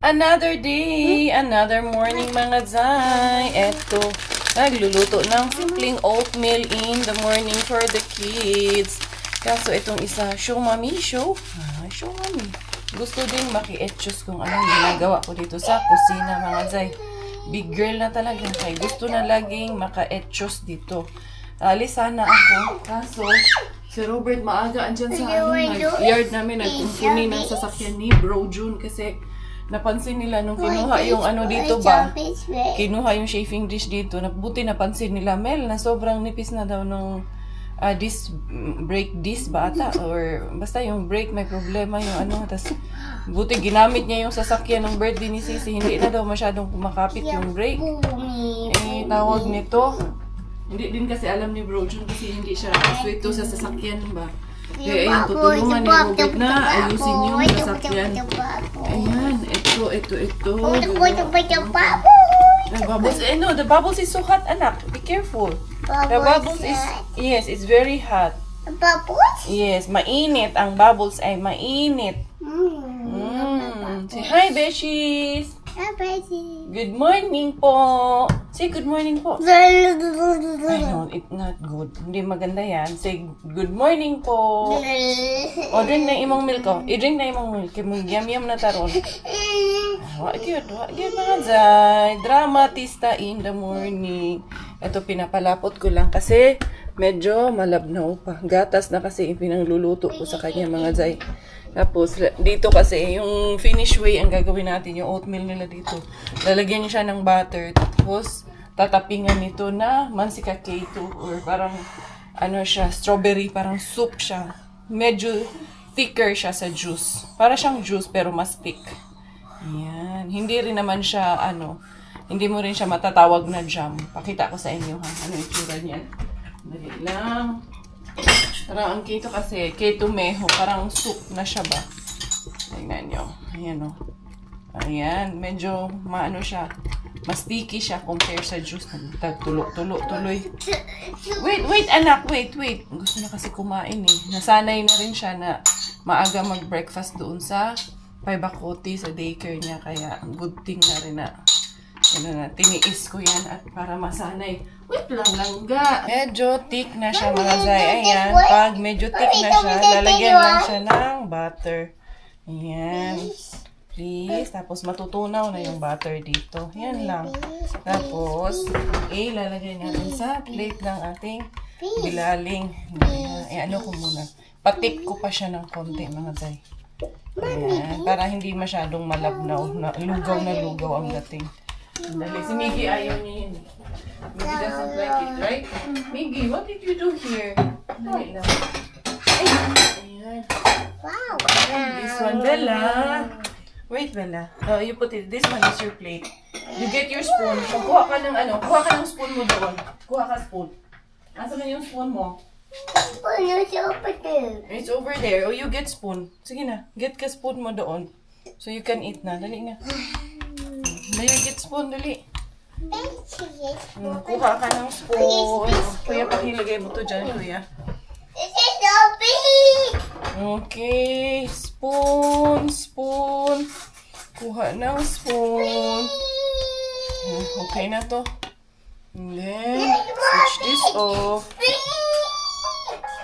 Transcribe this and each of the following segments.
Another day, another morning mga zay. Eto, nagluluto ng simpleng oatmeal in the morning for the kids. Kaso itong isa, show mommy, show. Show mommy. Gusto din maki-etchos kung anong ginagawa ko dito sa kusina mga zay. Big girl na talaga. Kaya gusto na laging maka-etchos dito. Alis sana ako. Kaso, si Robert maaga andyan sa yard namin. Nagkumpuni ng sasakyan ni Bro June kasi napansin nila nung kinuha yung ano dito ba? Kinuha yung chafing dish dito. Buti napansin nila, Mel, na sobrang nipis na daw nung brake disc ba ata? Or basta yung brake may problema yung ano. Tas, buti ginamit niya yung sasakyan ng birthday ni Sisi. Hindi na daw masyadong kumakapit yung brake. Eh, tawag nito. Hindi din kasi alam ni Bro June kasi hindi siya nakasweto sa sasakyan ba? Kaya ayun, tutulungan ni Robert na ayusin yung sasakyan. Ayan, ito. The bubbles, no, the bubbles is so hot, anak. Be careful. The bubbles is, yes, it's very hot. Bubbles? Yes, mainit. Ang bubbles ay mainit. Say hi, Beshies. Hi, Bessie. Good morning po. Say good morning po. I know, it's not good. Hindi maganda yan. Say good morning po. O, drink na imong milk ko. I-drink na imong milk. Yum na taron. What cute mga zay. Dramatista in the morning. Ito, pinapalapot ko lang kasi medyo malabnaw pa. Gatas na kasi pinangluluto ko sa kanya mga zay. Tapos, dito kasi, yung finish way ang gagawin natin, yung oatmeal nila dito. Lalagyan niya siya ng butter. Tapos, tatapingan nito na mansika K2 or parang, ano siya, strawberry, parang soup siya. Medyo thicker siya sa juice. Para siyang juice, pero mas thick. Yan. Hindi rin naman siya, hindi mo rin siya matatawag na jam. Pakita ko sa inyo, ha? Ano yung tsura niyan? Dali lang. Parang ang keto kasi, keto meho, parang soup na siya ba? Tingnan nyo. Ayan o. Ayan, medyo maano siya. Mas sticky siya compare sa juice. Tuloy. Wait anak, wait. Gusto na kasi kumain eh. Nasanay na rin siya na maaga mag-breakfast doon sa Paibacote sa daycare niya. Kaya good thing na rin na tiniis ko yan at para masanay. Wait lang langga. Medyo thick na siya mga zay. Ayan. Pag medyo thick na siya, lalagyan lang siya ng butter. Ayan. Please. Tapos matutunaw na yung butter dito. Ayan lang. Tapos, lalagay natin sa plate ng ating bilaling. Ayan. Ano ko muna. Patik ko pa siya ng konti mga zay. Ayan. Para hindi masyadong malabnaw. Lugaw ang dating. Dali. Si Miggy ayaw niya yun. Miggy doesn't like it, right? Miggy, what did you do here? Dali lang. Ayan. Wow. This one, Bella. Wait, Bella. You put it. This one is your plate. You get your spoon. Kuha ka ng spoon mo doon. Kuha ka spoon. Asa na yung spoon mo? Spoon is over there. It's over there. Oh, you get spoon. Sige na. Get ka spoon mo doon. So you can eat na. Dali na. Dali, get spoon. Dali. Kuha ka ng spoon. Kuya, pakilagay mo to dyan, kuya. This is so big. Okay. Spoon. Kuha ng spoon. Okay na to. And then, switch this off.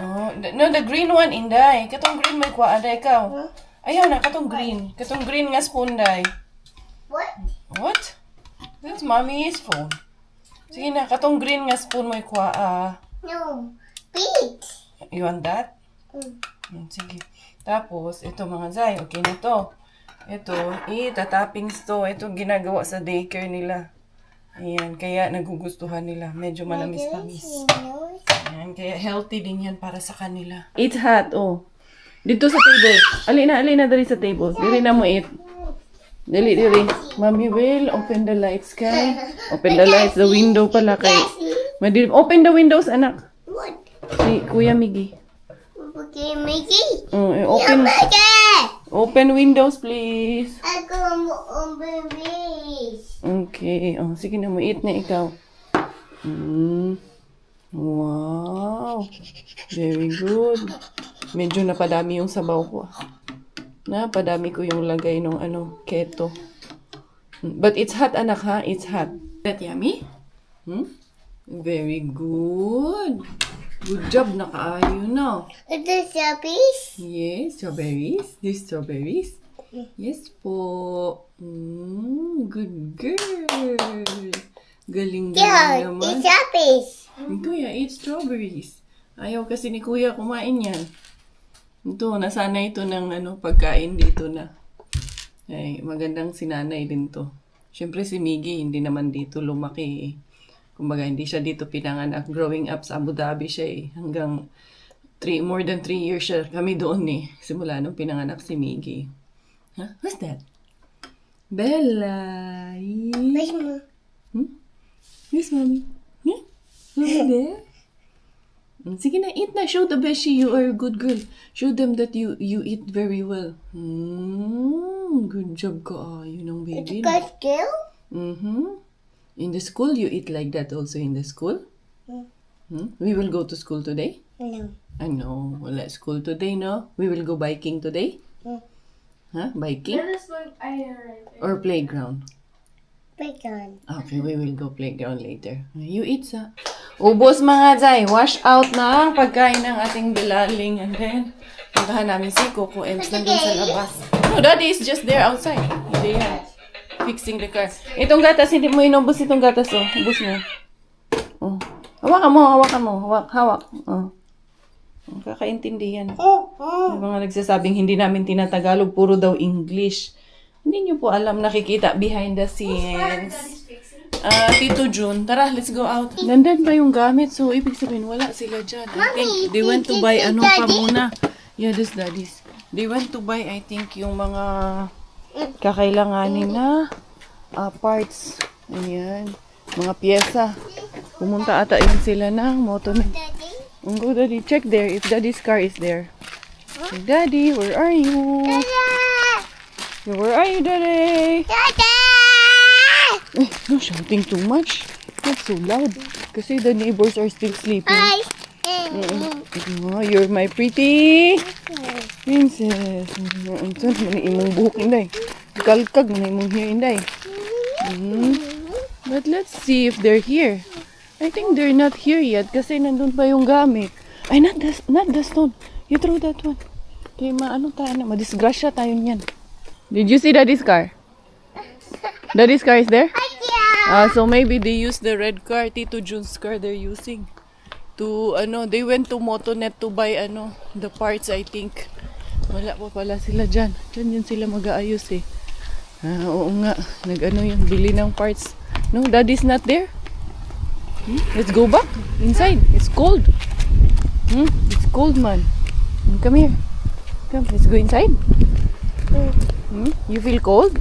Oh, no, the green one, Inday. Katong green may kuha. Aday, ikaw. Ayaw na, katong green. Katong green nga spoon, Day. What? That's mommy's phone. Sige na, katong green nga spoon mo ikuha. No, big. You want that? Sige. Tapos, ito mga zay, okay na to. Ito, tatappings to. Ito ginagawa sa daycare nila. Ayan, kaya nagugustuhan nila. Medyo manamis-tamis. Ayan, kaya healthy din yan para sa kanila. It's hot, oh. Dito sa table. Alina, dali sa table. Dili na mo eat. Dali. Mommy will open the lights, kay. Open the lights, the window pala, kay. Madilim. Open the windows, anak. What? Si Kuya Miggy. Okay, Mickey. Open windows, please. I go open this. Okay. Oh, sige na mo. Eat na ikaw. Wow. Very good. Medyo napadami yung sabaw ko. Napadami ko yung lagay ng keto. But it's hot, anak, ha? It's hot. Is that yummy? Very good. Good job, nakaayo na. Ito sa piece. Yes, strawberries. There's strawberries. Yes po. Good girl. Galing Yeah, naman. it's a piece. Kuya, eat strawberries. Ayaw kasi ni Kuya kumain yan. Ito, nasanay ito ng pagkain dito na. Ay, magandang sinanay din to. Siyempre si Miggy, hindi naman dito lumaki eh. Kumbaga, hindi siya dito pinanganak. Growing up sa Abu Dhabi siya eh. Hanggang more than 3 years siya kami doon eh. Simula nung pinanganak si Miggy. Huh? What's that? Bella. Where's Mom? Yes, Mommy. Mommy there? Sige na, eat na. Show the Beshi you are a good girl. Show them that you eat very well. Good job ka. Yun ang baby. It's got skill? In the school, you eat like that also in the school? We will go to school today? No. I know. Wala school today, no? We will go biking today? Huh? Biking? Or playground? Playground. Okay, we will go playground later. You eat sa... Ubos mga Zay. Wash out na ang pagkain ng ating bilaling. And then, puntahan namin si Coco Ems nandun sa labas. No, Daddy is just there outside. They are fixing the car. Itong gatas, hindi mo inubos itong gatas, oh. Ubos mo. Oh. Hawakan mo. Hawak. Oh. Kakaintindihan. Yung mga nagsasabing hindi namin tinatagalog, puro daw English. Hindi nyo po alam, nakikita behind the scenes. Tito June, tara, let's go out. Nandun pa yung gamit, so ibig sabihin, wala sila dyan. I think they went to buy pa muna. Yeah, this daddies. They went to buy, I think, yung mga kakailanganin na parts. Ayan, mga pyesa. Pumunta ata yun sila ng motor. Go, Daddy. Check there if Daddy's car is there. Hey, Daddy, where are you? Where are you, Daddy? No shouting too much. Not so loud. Kasi the neighbors are still sleeping. Oh, you're my pretty princess. Ito naman imong buhok, Inday. Kalkag na imong hair, Inday. But let's see if they're here. I think they're not here yet kasi nandun pa yung gamit. Ay, not the stone. You throw that one. Kaya madisgrasya tayo niyan. Did you see Daddy's car? Daddy's car is there? So maybe they use the red car, Tito June's car they're using. To, they went to Motonet to buy, the parts, I think. Wala pa pala sila dyan. Dyan yun sila mag-aayos eh. Oo nga. Yung bili ng parts. No, Daddy's not there. Let's go back inside. It's cold. It's cold, man. Come here. Come, let's go inside. You feel cold?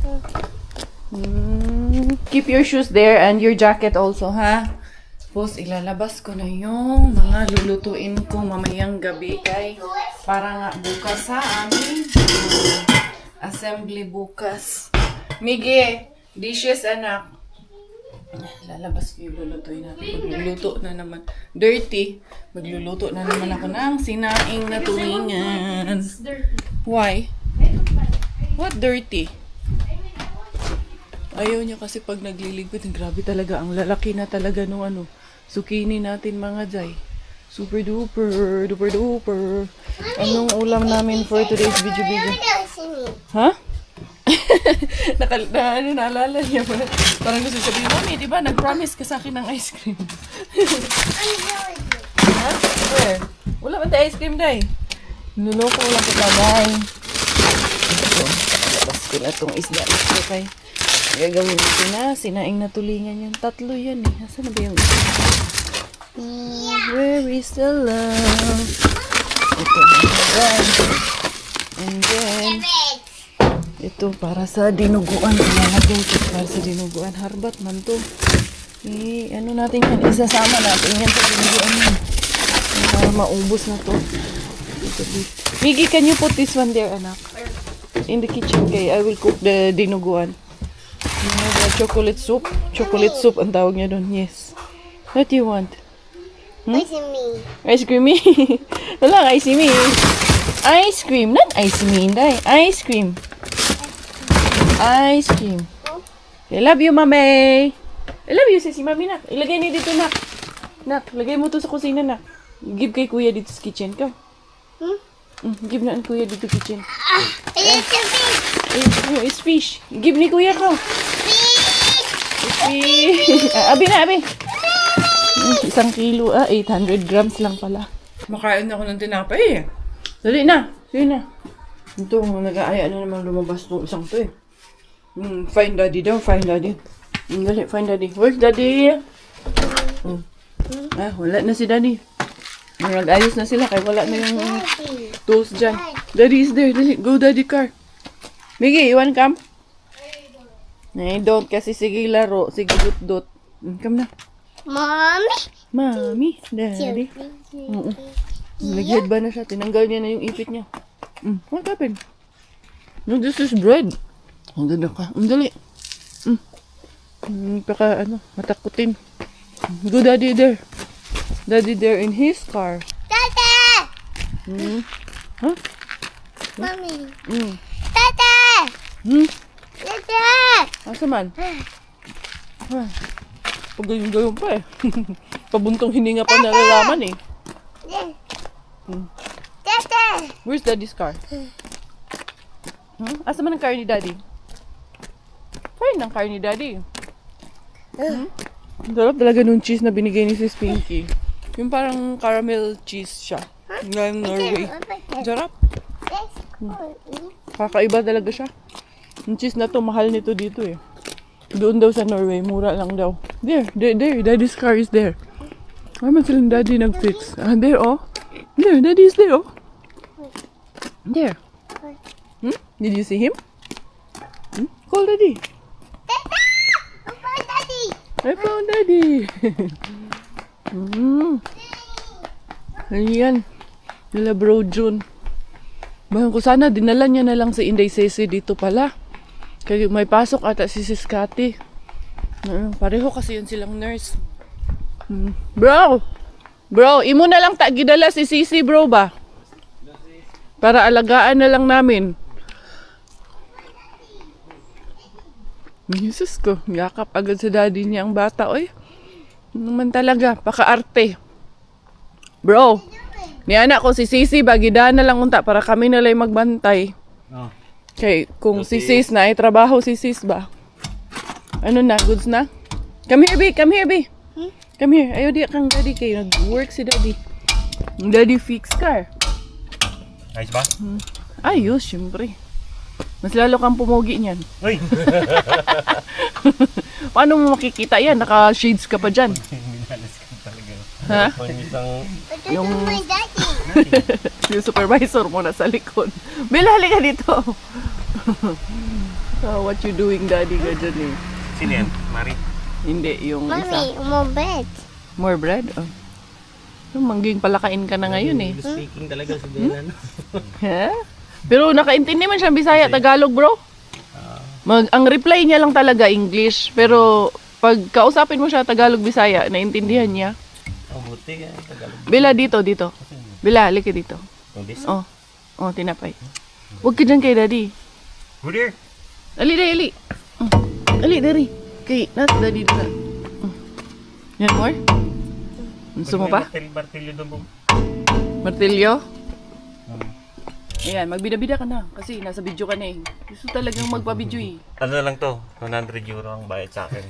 Keep your shoes there and your jacket also, ha? Tapos, ilalabas ko na yung mga lulutuin ko mamayang gabi kay para nga bukas sa amin. Assembly bukas. Miggy, dishes, anak. Lalabas ko yung lulutuin natin. Magluluto na naman. Dirty. Magluluto na naman ako ng sinaing na tulingan. Why? What dirty? Ayaw niya kasi pag nagliligpit. Grabe talaga. Ang lalaki na talaga nung zucchini natin mga Jay. Super duper. Duper duper. Anong ulam namin for today's video? Ha? Naalala niya ba? Parang gusto sabihin, Mami, di ba nag-promise ka sa akin ng ice cream? Ha? Where? Wala man tayo ice cream, Day. Nuloko lang kita, Day. Ito, labas ko na itong isda. Ito kay gagawin natin na sinaing na tulingan yung tatlo yan eh. Asan na ba yung isda? Where is the love? Ito, and then ito para sa dinuguan. Ilalagay ito para sa dinuguan. Harbat man to. Natin yan. Isasama natin yan sa dinuguan yan. Para maubos na to. Miggy, can you put this one there, anak? In the kitchen, kay I will cook the dinuguan. The chocolate soup. Chocolate soup ang tawag niya doon. Yes. What do you want? Ice cream. Ice cream. Wala, ice cream. Ice cream. Not ice cream, Day. Ice cream. Ice cream. I love you, Mami. I love you, si Mami, nak. Ilagay niya dito, nak. Nak, lagay mo to sa kusina, nak. Give kay kuya dito sa kitchen, ka. Give na ang kuya dito sa kitchen. It's a fish. It's fish. Give ni kuya ko. Fish. Abi na, abi. 1 kilo, 800 grams lang pala. Makain ako ng tinapay eh. Dali na. Sige na. Ito, nag-aaya na naman lumabas itong isang to eh. Find daddy daw, find daddy. Dali, find daddy. Where's daddy? Wala na si daddy. Nag-ayos na sila kaya wala na yung tools dyan. Daddy is there. Dali, go daddy car. Miggy, you wanna come? Nay, don't kasi sige laro. Sige dut-dut. Come na. Mommy. Mami, daddy. Nag-head ba na siya? Tinanggal niya na yung ipit niya. What happened? No, this is bread. Ang ganda ka. Ang dali. Matakutin. Go daddy there. Daddy there in his car. Tata. Huh? Mommy. Tata! Tata. Asa man? Pag-gayon pa eh. Pabuntong hininga pa nalalaman eh. Tata. Where's daddy's car? Asa man ang car ni daddy? Fine ang car ni daddy. Ang sarap talaga nung cheese na binigay ni Sis Pinky. Yung parang caramel cheese siya. Ngayong Norway. Sarap. Kakaiba talaga siya. Yung cheese na to, mahal nito dito eh. Doon daw sa Norway, mura lang daw. There, daddy's car is there. Why man silang daddy nag-fix? There oh. There, daddy is there oh. There. Did you see him? Call daddy. Tata. I found daddy. I found daddy. Ayan. Nila bro June. Bayan ko sana, dinala niya na lang si Inday Sese dito pala. Kaya may pasok ata si Sis Cathy. Pareho kasi yun silang nurse. Bro, imo na lang gidala si Sisi bro ba? Para alagaan na lang namin. Jesus ko, yakap agad sa daddy niya ang bata, oy. Naman talaga, pakaarte. Bro, ni anak ko si Sisi ba, gidaan na lang unta para kami na lang magbantay. Okay, kung si Sis na ay trabaho si Sis ba? Ano na, goods na? Come here, B. Come here. Ayaw di kang daddy kayo. Nag-work si daddy. Daddy fix car. Ayos ba? Ayos, syempre. Mas lalo kang pumugi niyan. Uy! Paano mo makikita yan? Naka-shades ka pa dyan. Minalas ka talaga. Ha? Yung my daddy. Yung supervisor mo na sa likod. Bill, halika dito. What you doing, daddy, ka dyan eh? Sino yan? Mari? Hindi, yung Mommy, isa. more bread. More bread? Oh. Yung mangging palakain ka na ngayon eh. Speaking talaga sa Belan. Ha? Pero nakaintindi man siya Bisaya, Tagalog, bro. Ang reply niya lang talaga English, pero pag kausapin mo siya Tagalog, Bisaya, naintindihan niya. Ang buti yan, Tagalog. Bila, dito. Bila, halika dito. Oh, tinapay. Huwag ka dyan kay daddy. Who there? Ali. Ali, dari. Kay, daddy dito. Yan, more? Gusto mo pa? Martilyo doon po. Martilyo? Ayan, magbida-bida ka na. Kasi nasa video ka na eh. Gusto talagang magpa-video eh. Ano na lang to? 100 euro ang bayad sa akin.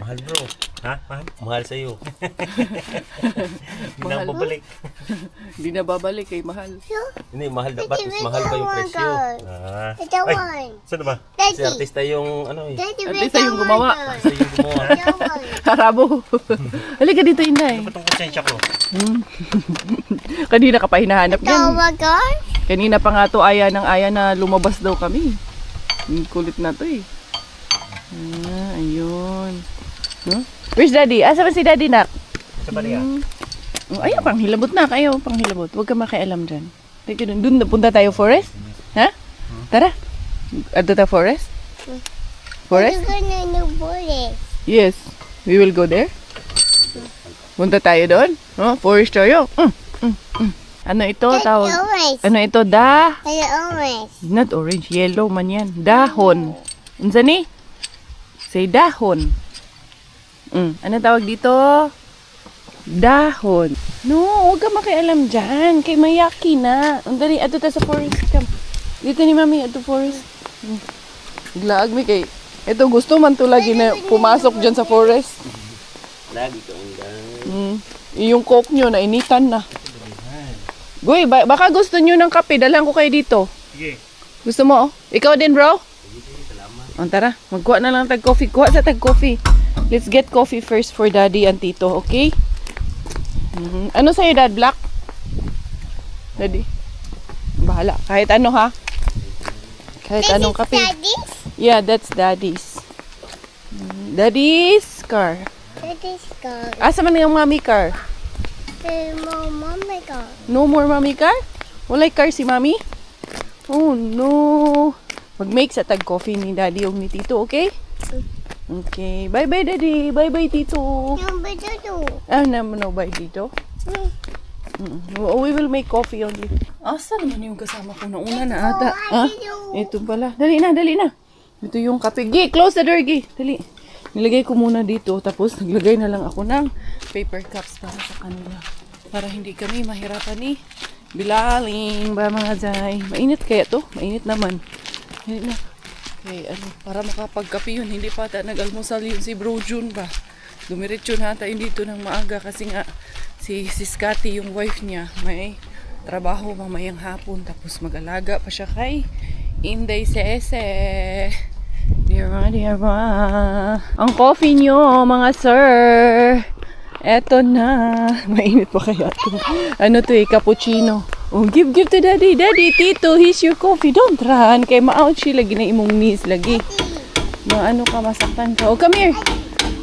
Mahal bro. Ha? Mahal sa'yo. Hindi na babalik. Hindi na babalik eh, mahal. Hindi, mahal dapat. Mas mahal pa yung presyo. It's a one. Saan ba? Daddy. Si artista yung ano eh. Daddy, Artista yung gumawa. Artista yung gumawa. Harabo. Halika dito, Inday. Ano ba itong konsensya ko? Kanina ka pa hinahanap yan. God. Kanina pa nga to aya na lumabas daw kami. Ang kulit na to eh. Ayun. Huh? Where's daddy? Asa ba si daddy, nak? Sa baliya? Ayaw, panghilabot na. Ayaw, panghilabot. Huwag ka makialam dyan. Teka, dun napunta tayo forest? Ha? Tara. Ato ta forest? Forest? We're gonna do forest. Yes. We will go there. Punta tayo doon. Forest tayo. Ano ito? Tawag? Orange. Ano ito? It's orange. Not orange. Yellow man yan. Dahon. Unsa ni? Say dahon. Ano tawag dito? Dahon. No, huwag ka makialam dyan. Kay mayaki na. Dali, ato ta sa forest. Come. Dito ni mami, ato forest. Iglaag mi kay. Ito, gusto man to lagi na pumasok dyan sa forest. Lagi ko ang Yung coke nyo, nainitan na. Goy, baka gusto nyo ng kape. Dalang ko kayo dito. Sige. Gusto mo? Ikaw din, bro? Salamat. Tara, magkuha na lang tag-coffee. Kuha sa tag-coffee. Let's get coffee first for daddy and tito, okay? Ano sa'yo, dad? Black? Daddy? Bahala. Kahit ano, ha? Kahit anong kape. Daddy's? Yeah, that's daddy's. Daddy's car. Daddy's car. Asa man yung mommy car? Mommy car. No more mommy car? Walay car si mommy? Oh no. Mag-make sa tag-coffee ni daddy o ni tito, okay? Okay. Bye-bye daddy. Bye-bye tito. Yung bito. No, bye tito. We will make coffee only. Asa naman yung kasama ko na una na ata? Ito pala. Dali na. Ito yung kape. Gi, close the door, Gi. Dali. Nilagay ko muna dito. Tapos naglagay na lang ako ng paper cups para sa kanila. Para hindi kami mahirapan ni Bilaling ba mga zay. Mainit kaya to? Mainit naman. Mainit na. Okay, para makapagkape yun. Hindi pa ata nag-almusal yun si Bro June ba. Dumiretso na ata yun dito ng maaga kasi nga si Scotty, yung wife niya, may trabaho mamayang hapon. Tapos mag-alaga pa siya kay Inday Sese. Dear ma. Ang coffee nyo, mga sir. Eto na. Mainit pa kaya to. Ano to cappuccino. Oh, give to daddy. Daddy, tito, here's your coffee. Don't run. Kay ma-out siya lagi na imong knees lagi. Ano ka, masaktan ka. Oh, come here.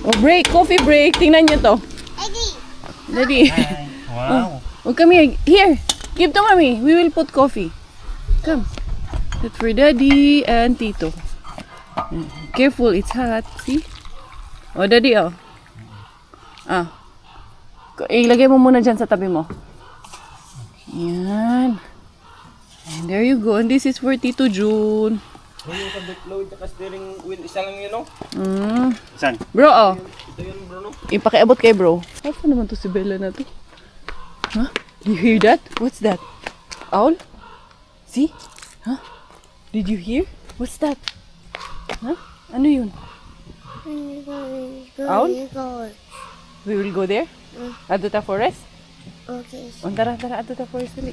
Oh, break. Coffee break. Tingnan nyo to. Daddy. Wow. Oh, come here. Here. Give to mommy. We will put coffee. Come. That's for daddy and tito. Careful, it's hot. See? Oh, daddy, oh. Ilagay mo muna dyan sa tabi mo. Yan. And there you go. And this is for Tito June. Yung kabit-load at steering wheel, isa lang yun, no? Saan? Bro, oh. Ito yun, bro, no? Ipakiabot kay bro. Ano naman to si Bella na to? Huh? You hear that? What's that? Owl? See? Huh? Did you hear? What's that? Huh? Ano yun? Owl? We will go there? Aduta Forest? Okay. Tara, Aduta Forest dali.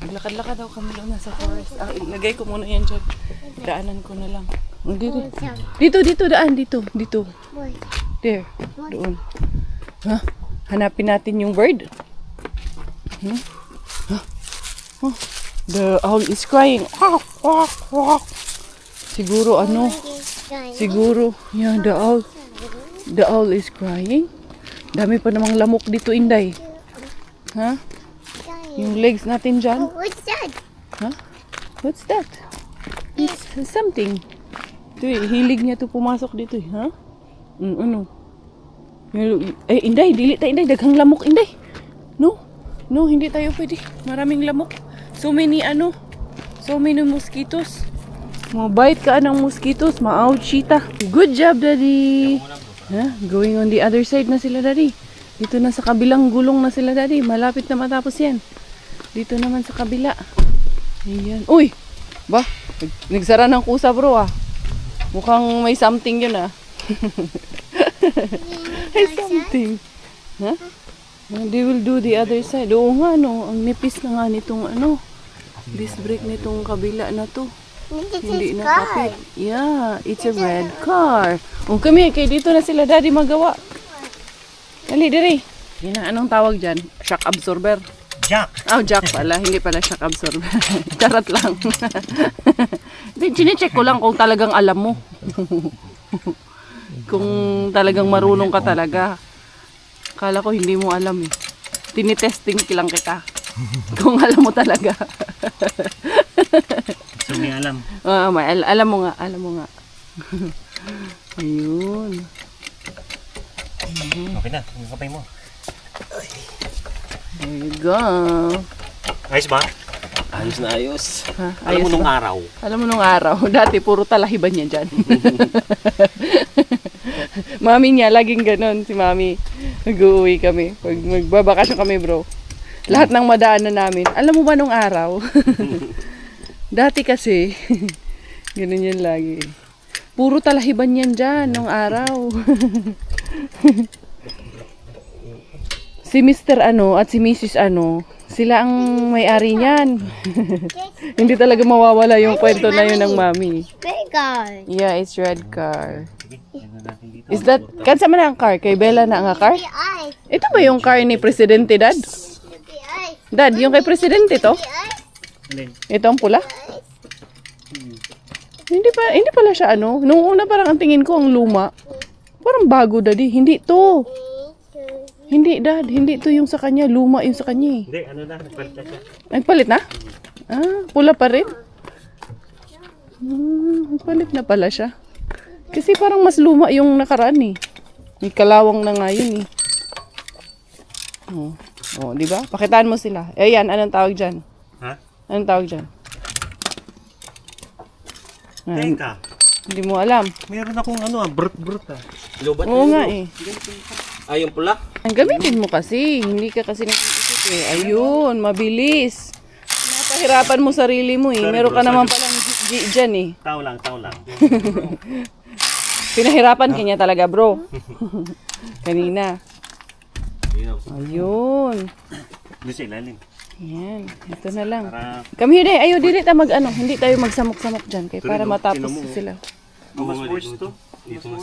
Maglakad-lakad daw kami lang nasa forest. Ilagay ko muna yan dyan. Daanan ko na lang. Dito, daan, dito. There, doon. Huh? Hanapin natin yung bird. The owl is crying. Siguro Siguro, yeah, the owl is crying. Dami pa namang lamok dito, Inday. Ha? Yung legs natin dyan. What's that? Huh? What's that? It's something. Ito hilig niya to pumasok dito ha? Ano? Inday, dili tayo, Inday. Daghang lamok, Inday. No, hindi tayo pwede. Maraming lamok. So many mosquitoes. Mabait ka ng mosquitoes. Ma-ouchita. Good job, Daddy. Going on the other side na sila, Daddy. Dito na sa kabilang gulong na sila, Daddy. Malapit na matapos yan. Dito naman sa kabila. Ayan. Uy! Ba? Nagsara ng kusa, bro, ah. Mukhang may something yun, ah. May something. Huh? They will do the other side. Oo nga, no. Ang nipis na nga nitong, disc brake nitong kabila na to. Hindi na kapit. Yeah, it's a red car. Oh, kami, kay dito na sila, Daddy, magawa. Dali, dali. Yan na, anong tawag dyan? Shock absorber. Jack. Oh, jack pala. Hindi pala shock absorber. Charot lang. Chine-check ko lang kung talagang alam mo. Kung talagang marunong ka talaga. Kala ko hindi mo alam eh. Tinitesting lang kita. Kung alam mo talaga. So may alam. Alam mo nga. Ayun. Okay na. Yung kapay mo. There you go. Ayos ba? Ayos na ayos. Ha? Alam mo nung araw. Alam mo nung araw. Dati puro talahiban niya dyan. Mami niya, laging ganon si Mami. Mag-uwi kami. Pag magbabakasyon kami, bro. Lahat ng madaanan namin. Alam mo ba nung araw? Dati kasi, ganun yan lagi. Puro talahiban yan dyan nung araw. Si Mr. Ano at si Mrs. Ano, sila ang may-ari niyan. Hindi talaga mawawala yung kwento na yun ng Mami. Red car. Yeah, it's red car. Is that, kansa man ang car? Kay Bella na ang car? The eyes. Ito ba yung car ni Presidente, Dad? The eyes. Dad, yung kay Presidente to? The eyes. Ito ang pula? Hindi pala siya ano. Nung una parang ang tingin ko ang luma. Parang bago, Daddy. Hindi to. Hindi, Dad. Hindi to yung sa kanya. Luma yung sa kanya eh. Hindi, ano na, nagpalit na siya. Nagpalit na? Ah, pula pa rin? Nagpalit na pala siya. Kasi parang mas luma yung nakaraan eh. May kalawang na nga yun eh. Oh, di ba? Pakitaan mo sila. Ayan, anong tawag dyan? Ha? Anong tawag dyan? Teka, Hindi mo alam. meron akong ano brut-brut Lobat Oo nga eh. Ay, yung pula? Ang gamitin mo kasi. Hindi ka kasi nag-iisip eh. Ayun, mabilis. Napahirapan mo sarili mo eh. Sorry, Meron ka bro, naman sorry. palang dyan eh. Tao lang. Pinahirapan ka niya talaga, bro. Kanina. Ayun. Doon sa ilalim. Yan. Ito na lang. Para, Come here, day. Ayaw, dili tayo hindi tayo magsamok-samok dyan. Kaya para matapos sila. mas force to.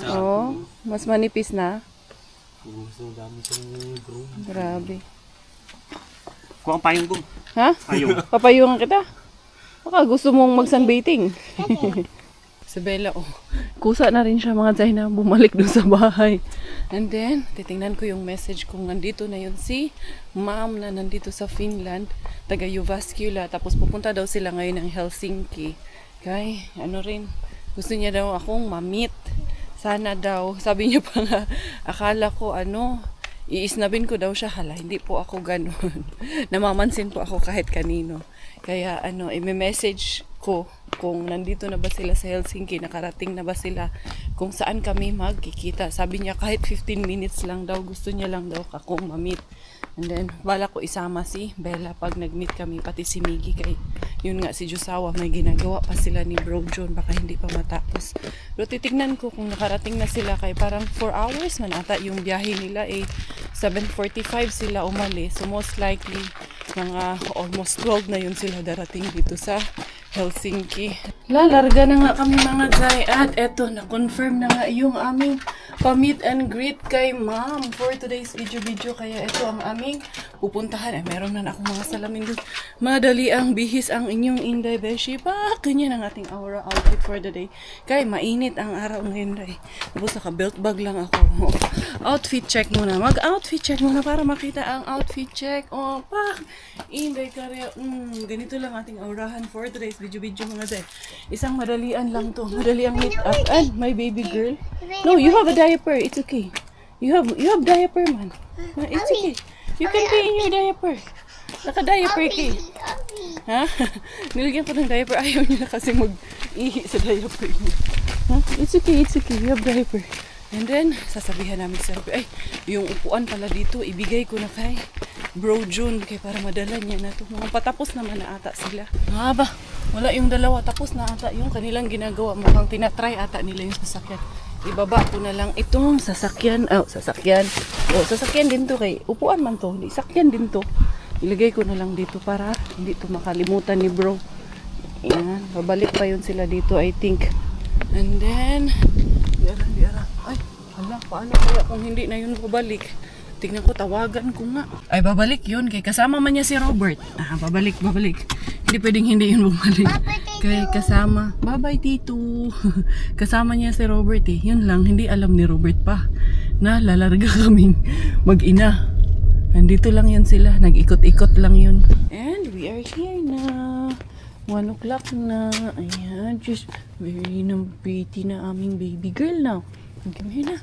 Oo. Mas manipis na. Grabe. Kuha ang payong bong. Ha? Payong. Papayungan kita. Baka gusto mong mag-sunbathing. Si Bella, oh. Kusa na rin siya mga Zay na bumalik doon sa bahay. And then, titingnan ko yung message kung nandito na yun si ma'am na nandito sa Finland, taga Jyväskylä. Tapos pupunta daw sila ngayon ng Helsinki. Kaya, ano rin, gusto niya daw akong mamit. Sana daw, sabi niya pa nga, akala ko iisnabin ko daw siya, hala, hindi po ako ganun. Namamansin po ako kahit kanino. Kaya i-message ko kung nandito na ba sila sa Helsinki, nakarating na ba sila, kung saan kami magkikita. Sabi niya kahit 15 minutes lang daw, gusto niya lang daw akong mamit. And then, bala ko isama si Bella pag nag-meet kami, pati si Miggy, kay yun nga si Josawa, may ginagawa pa sila ni Bro John, baka hindi pa matapos. Pero titignan ko kung nakarating na sila, kay parang 4 hours man ata yung biyahe nila, 7:45 sila umalis. So most likely, mga almost 12 na yun sila darating dito sa Helsinki. Lalarga na nga kami mga Zay, at eto, na-confirm na nga yung aming pa-meet and greet kay ma'am for today's video. Kaya ito ang aming pupuntahan. Meron na akong mga salamin doon. Madali ang bihis ang inyong Inday Beshi. Ganyan ang ating aura outfit for the day. Kaya mainit ang araw ngayon, Day. Tapos naka-belt bag lang ako. Outfit check muna. Mag-outfit check muna para makita ang outfit check. Inday Karya. Ganito lang ating aurahan for today's video mga Zay. Isang madalian lang to. Madali ang meet up. And my baby girl. No, you have a diaper. It's okay. You have diaper, man. It's okay. You can be in your diaper. Naka-diaper ka eh. Ha? Nilagyan ko ng diaper. Ayaw niya na kasi mag-ihi sa diaper niya. Ha? It's okay. You have diaper. And then, sasabihan namin sa diaper, yung upuan pala dito, ibigay ko na kay Bro June, kay para madala niya na ito. Mga patapos naman na ata sila. Wala yung dalawa. Tapos na ata yung kanilang ginagawa. Mukhang tinatry ata nila yung sasakyan. Ibaba ko na lang itong sasakyan. Sasakyan. Sasakyan din to kay upuan man to. Sasakyan din to. Ilagay ko na lang dito para hindi to makalimutan ni Bro. Ayan. Babalik pa yun sila dito, I think. And then, diara. Ay, hala, paano kaya kung hindi na yun babalik? Tingnan ko, tawagan ko nga. Ay, babalik yun. Kay kasama man niya si Robert. Babalik. Hindi pwedeng hindi yun bumalik. Kay kasama. Bye-bye, Tito. Kasama niya si Robert eh. Yun lang, hindi alam ni Robert pa na lalarga kaming mag-ina. Nandito lang yun sila. Nag-ikot-ikot lang yun. And we are here na. 1 o'clock na. Ayan. Just very pretty na aming baby girl now. Come here na.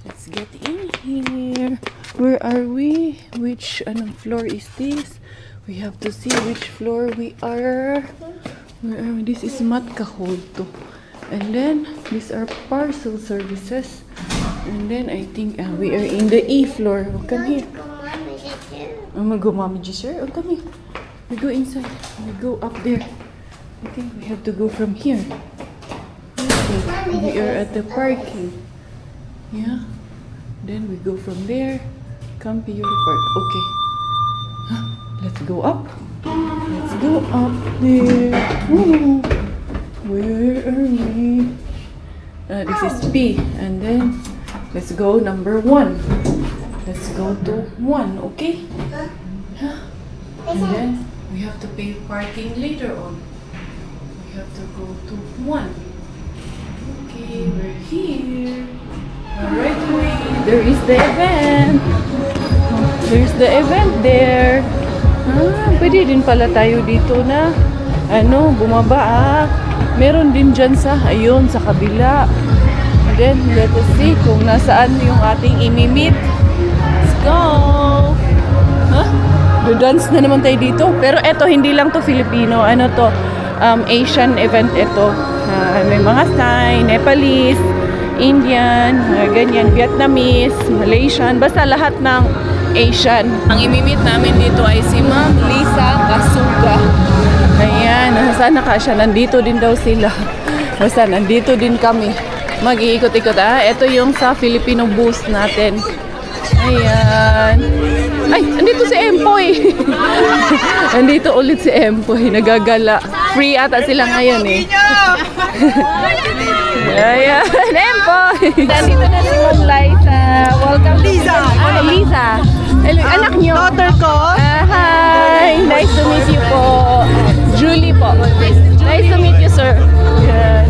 Let's get in here. Where are we? Which floor is this? We have to see which floor we are. Where are we? This is Matkaholto. And then, these are parcel services. And then I think we are in the E floor. Oh, come here. I'm gonna go, Mommy G, sir. Oh, come here. We go inside. We go up there. I think we have to go from here. Okay. We are at the parking. Yeah. Then we go from there. Campiolo Park. Okay. Let's go up. Let's go up there. Woo. Where are we? This is P. And then let's go number 1. Let's go to 1, okay? And then we have to pay parking later on. We have to go to 1. Okay, we're here. Alright, there is the event. There's the event there. Pwede din pala tayo dito na bumaba Meron din dyan sa, ayun, sa kabila. And then, let us see kung nasaan yung ating imimit. Let's go! Do-dance na naman tayo dito. Pero eto, hindi lang to Filipino. Ano to? Asian event ito. May mga Thai, Nepalese, Indian, ganyan, Vietnamese, Malaysian. Basta lahat ng Asian. Ang imimit namin dito ay si Ma'am Lisa Kasuga. Ayan, saan na ka siya? Nandito din daw sila. Basta, nandito din kami. Mag-iikot-ikot. Ito yung sa Filipino booth natin. Ayan. Ay, andito si Empoy. Andito ulit si Empoy. Nagagala. Free ata sila ngayon eh. Ayan, Empoy. Nandito na si Ma'am Liza. Welcome. Liza. Liza. Anak niyo. Daughter ko. Hi. Nice to meet you po. Julie po. Nice to meet you, sir. Yan.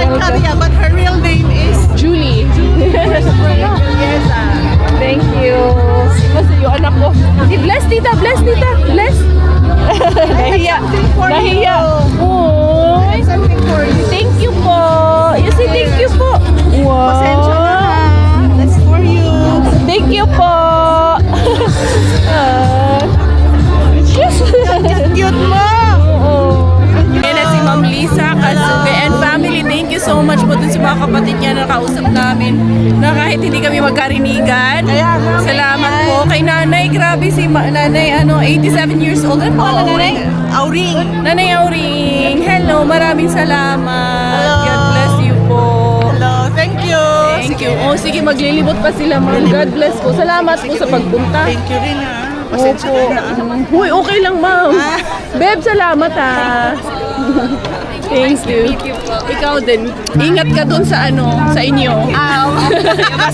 Korea, but her real name is Julie. Yes. Thank you. Basta yung anak ko. Bless, tita. Bless, tita. Bless. Nahiya. Nahiya. Oh. something for you. Thank you po. You say thank you po. Pasensya na. Wow. That's for you. Thank you po. Cute mo. Yan na si Ma'am Lisa Kasuga and family. Thank you so much po dun sa mga kapatid niya na nakausap namin na kahit hindi kami magkarinigan. Salamat po. Kay nanay, grabe si nanay, 87 years old. Ano po ang nanay? Auring. Nanay Auring. Hello, maraming salamat. Hello. God bless you po. Hello, thank you. Thank you. Oh, sige, maglilibot pa sila, ma'am. God bless po. Salamat po sa pagpunta. Thank you rin ha. Pasensya Opo. na. Uy, okay lang, ma'am. Beb, salamat ha. Thank you. Ikaw din. Ingat ka dun sa sa inyo.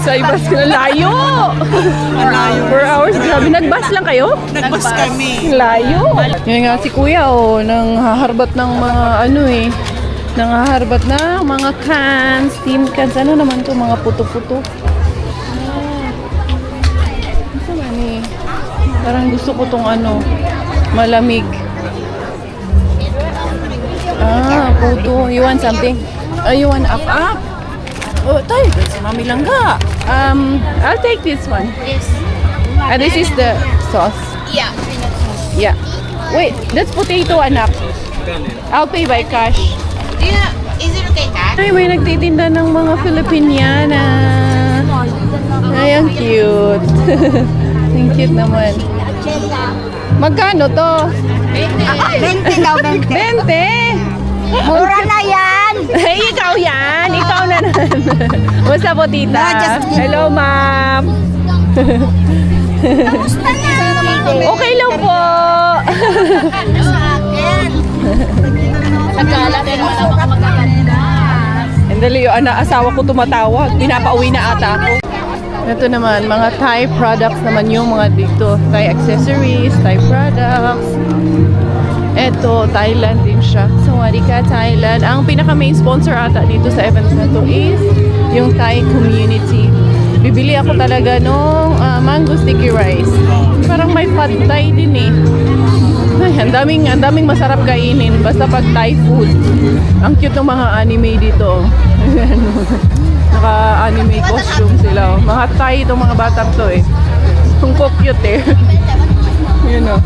Sa ibas ka na layo. 4 hours. Grabe, nag-bus lang kayo? Nagbus kami. Layo. Yan nga si kuya, nang haharbat ng mga nang haharbat ng mga cans, tin cans. Ano naman to, mga puto-puto. Parang gusto ko tong malamig. Puto. You want something? You want up? Oh, tayo. Si Mami Langga. I'll take this one. Yes. This is the sauce. Yeah. Yeah. Wait, that's potato, anak. I'll pay by cash. Yeah. Is it okay, Dad? Ay, may nagtitinda ng mga Filipiniana. Ay, ang cute. Ang cute naman. Magkano to? 20 daw, 20. 20! Mura na yan! Hey, ikaw yan! Ikaw na naman. Basta po, tita. Hello, ma'am. Kamusta na? Okay lang po. Sa akin. Nagkala din mo na baka magkakanda. Andali yung asawa ko tumatawag. Pinapauwi na ata ako. Ito naman, mga Thai products naman yung mga dito. Thai accessories, Thai products. Ito, Thailand din siya. Sawadika, Thailand. Ang pinaka-main sponsor ata dito sa events na to is yung Thai community. Bibili ako talaga nung mango sticky rice. Parang may pad Thai din eh. Ay, ang daming masarap kainin. Basta pag Thai food. Ang cute ng mga anime dito. Naka-anime costume sila. Mga Thai itong mga batang to eh. Ang cute eh. Yun o.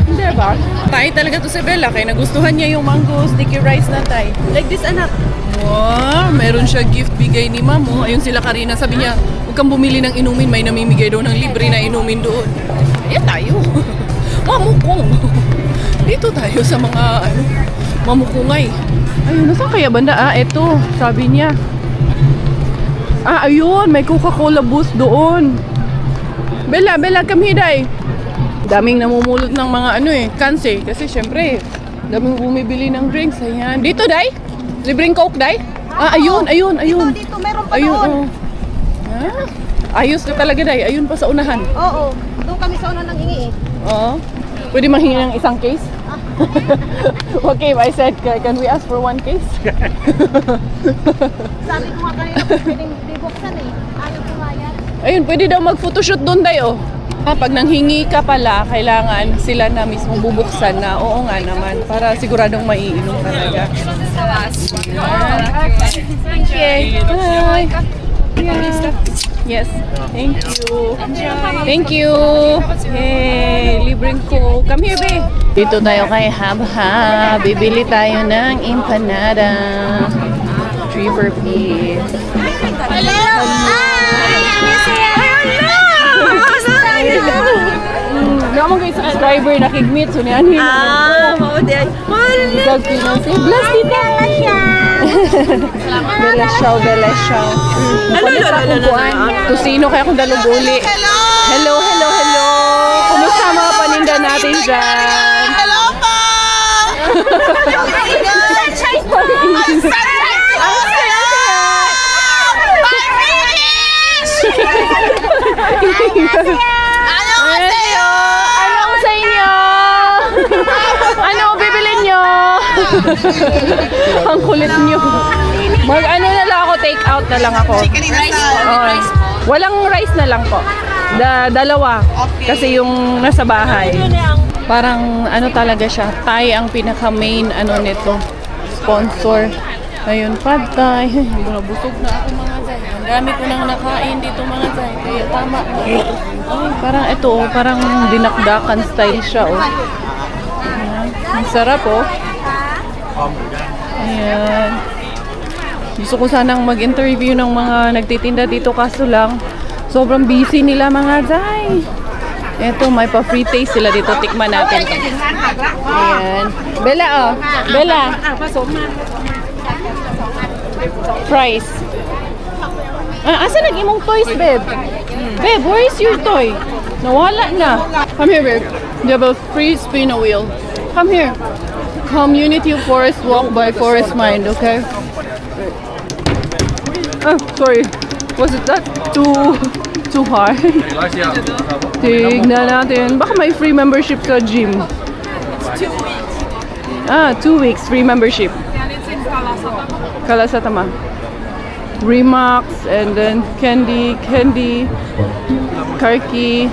Diba? Thai talaga to si Bella. Kaya nagustuhan niya yung mango sticky rice na Thai. Like this, anak. Wow, meron siya gift bigay ni Ma'am. Oh. Ayun sila Karina. Sabi niya, huwag kang bumili ng inumin. May namimigay daw ng libre na inumin doon. Ayan tayo. Mamukong. Dito tayo sa mga mamukungay. Ayun, nasaan kaya banda? Eto. Sabi niya. Ayun. May Coca-Cola booth doon. Bella, come here, Day. Daming namumulot ng mga cans eh. Kasi syempre, daming bumibili ng drinks. Ayan. Dito, Day. Libreng Coke, Day. Ayun. Dito, meron pa Ayun, ayos ka talaga, Day. Ayun pa sa unahan. Oo. Doon kami sa una nang hingi Oo. Pwede mahingi ng isang case? Okay, I said, can we ask for one case? Sabi ko nga kanina, pwedeng bibuksan eh. Ayaw pumayag. Ayun, pwede daw mag-photoshoot doon, Day, oh. Pag nanghingi ka pala, kailangan sila na mismo bubuksan na. Oo nga naman, para siguradong maiinom talaga. Okay. Hi. Yes. Thank you. Thank you. Hey, libreng ko. Come here, babe. Dito tayo kay Habhab. Bibili tayo ng empanada. 3 per piece. Naman kayo subscriber nakigmeet. So, niyan yun. mauday. Gag pinansin. Bless dita. Bella Shaw. Kung sino kaya kung daluguli. Hello. Kumusta mga paninda natin dyan? Hello po! Ano sa inyo? Ano bibilin nyo? Ang kulit nyo. Mag-ano na lang ako, take out na lang ako. Walang rice na lang po. Dalawa. Kasi yung nasa bahay. Parang ano talaga siya. Thai ang pinaka-main nito. Sponsor. Ayun, pad Thai. Busog na ako mga Zay. Ang dami ko nang nakain dito mga Zay. Kaya tama. Ay, parang ito parang dinakdakan style siya Ayan. Ang sarap Ayan. Gusto ko sanang mag-interview ng mga nagtitinda dito kaso lang sobrang busy nila mga Zay. Ito, may pa-free taste sila dito. Tikman natin. Ayan. Bella, Bella. Fries. Asa nag-imong toys, babe? Babe, where is your toy? Nawala na. Come here, babe. You have a free spin wheel. Come here. Community Forest Walk by Forest Mind, okay? Sorry. Was it that too hard? Tignan natin. Baka may free membership sa gym. 2 weeks. 2 weeks free membership. And it's in Kalasatama. Remax and then Candy, Karki.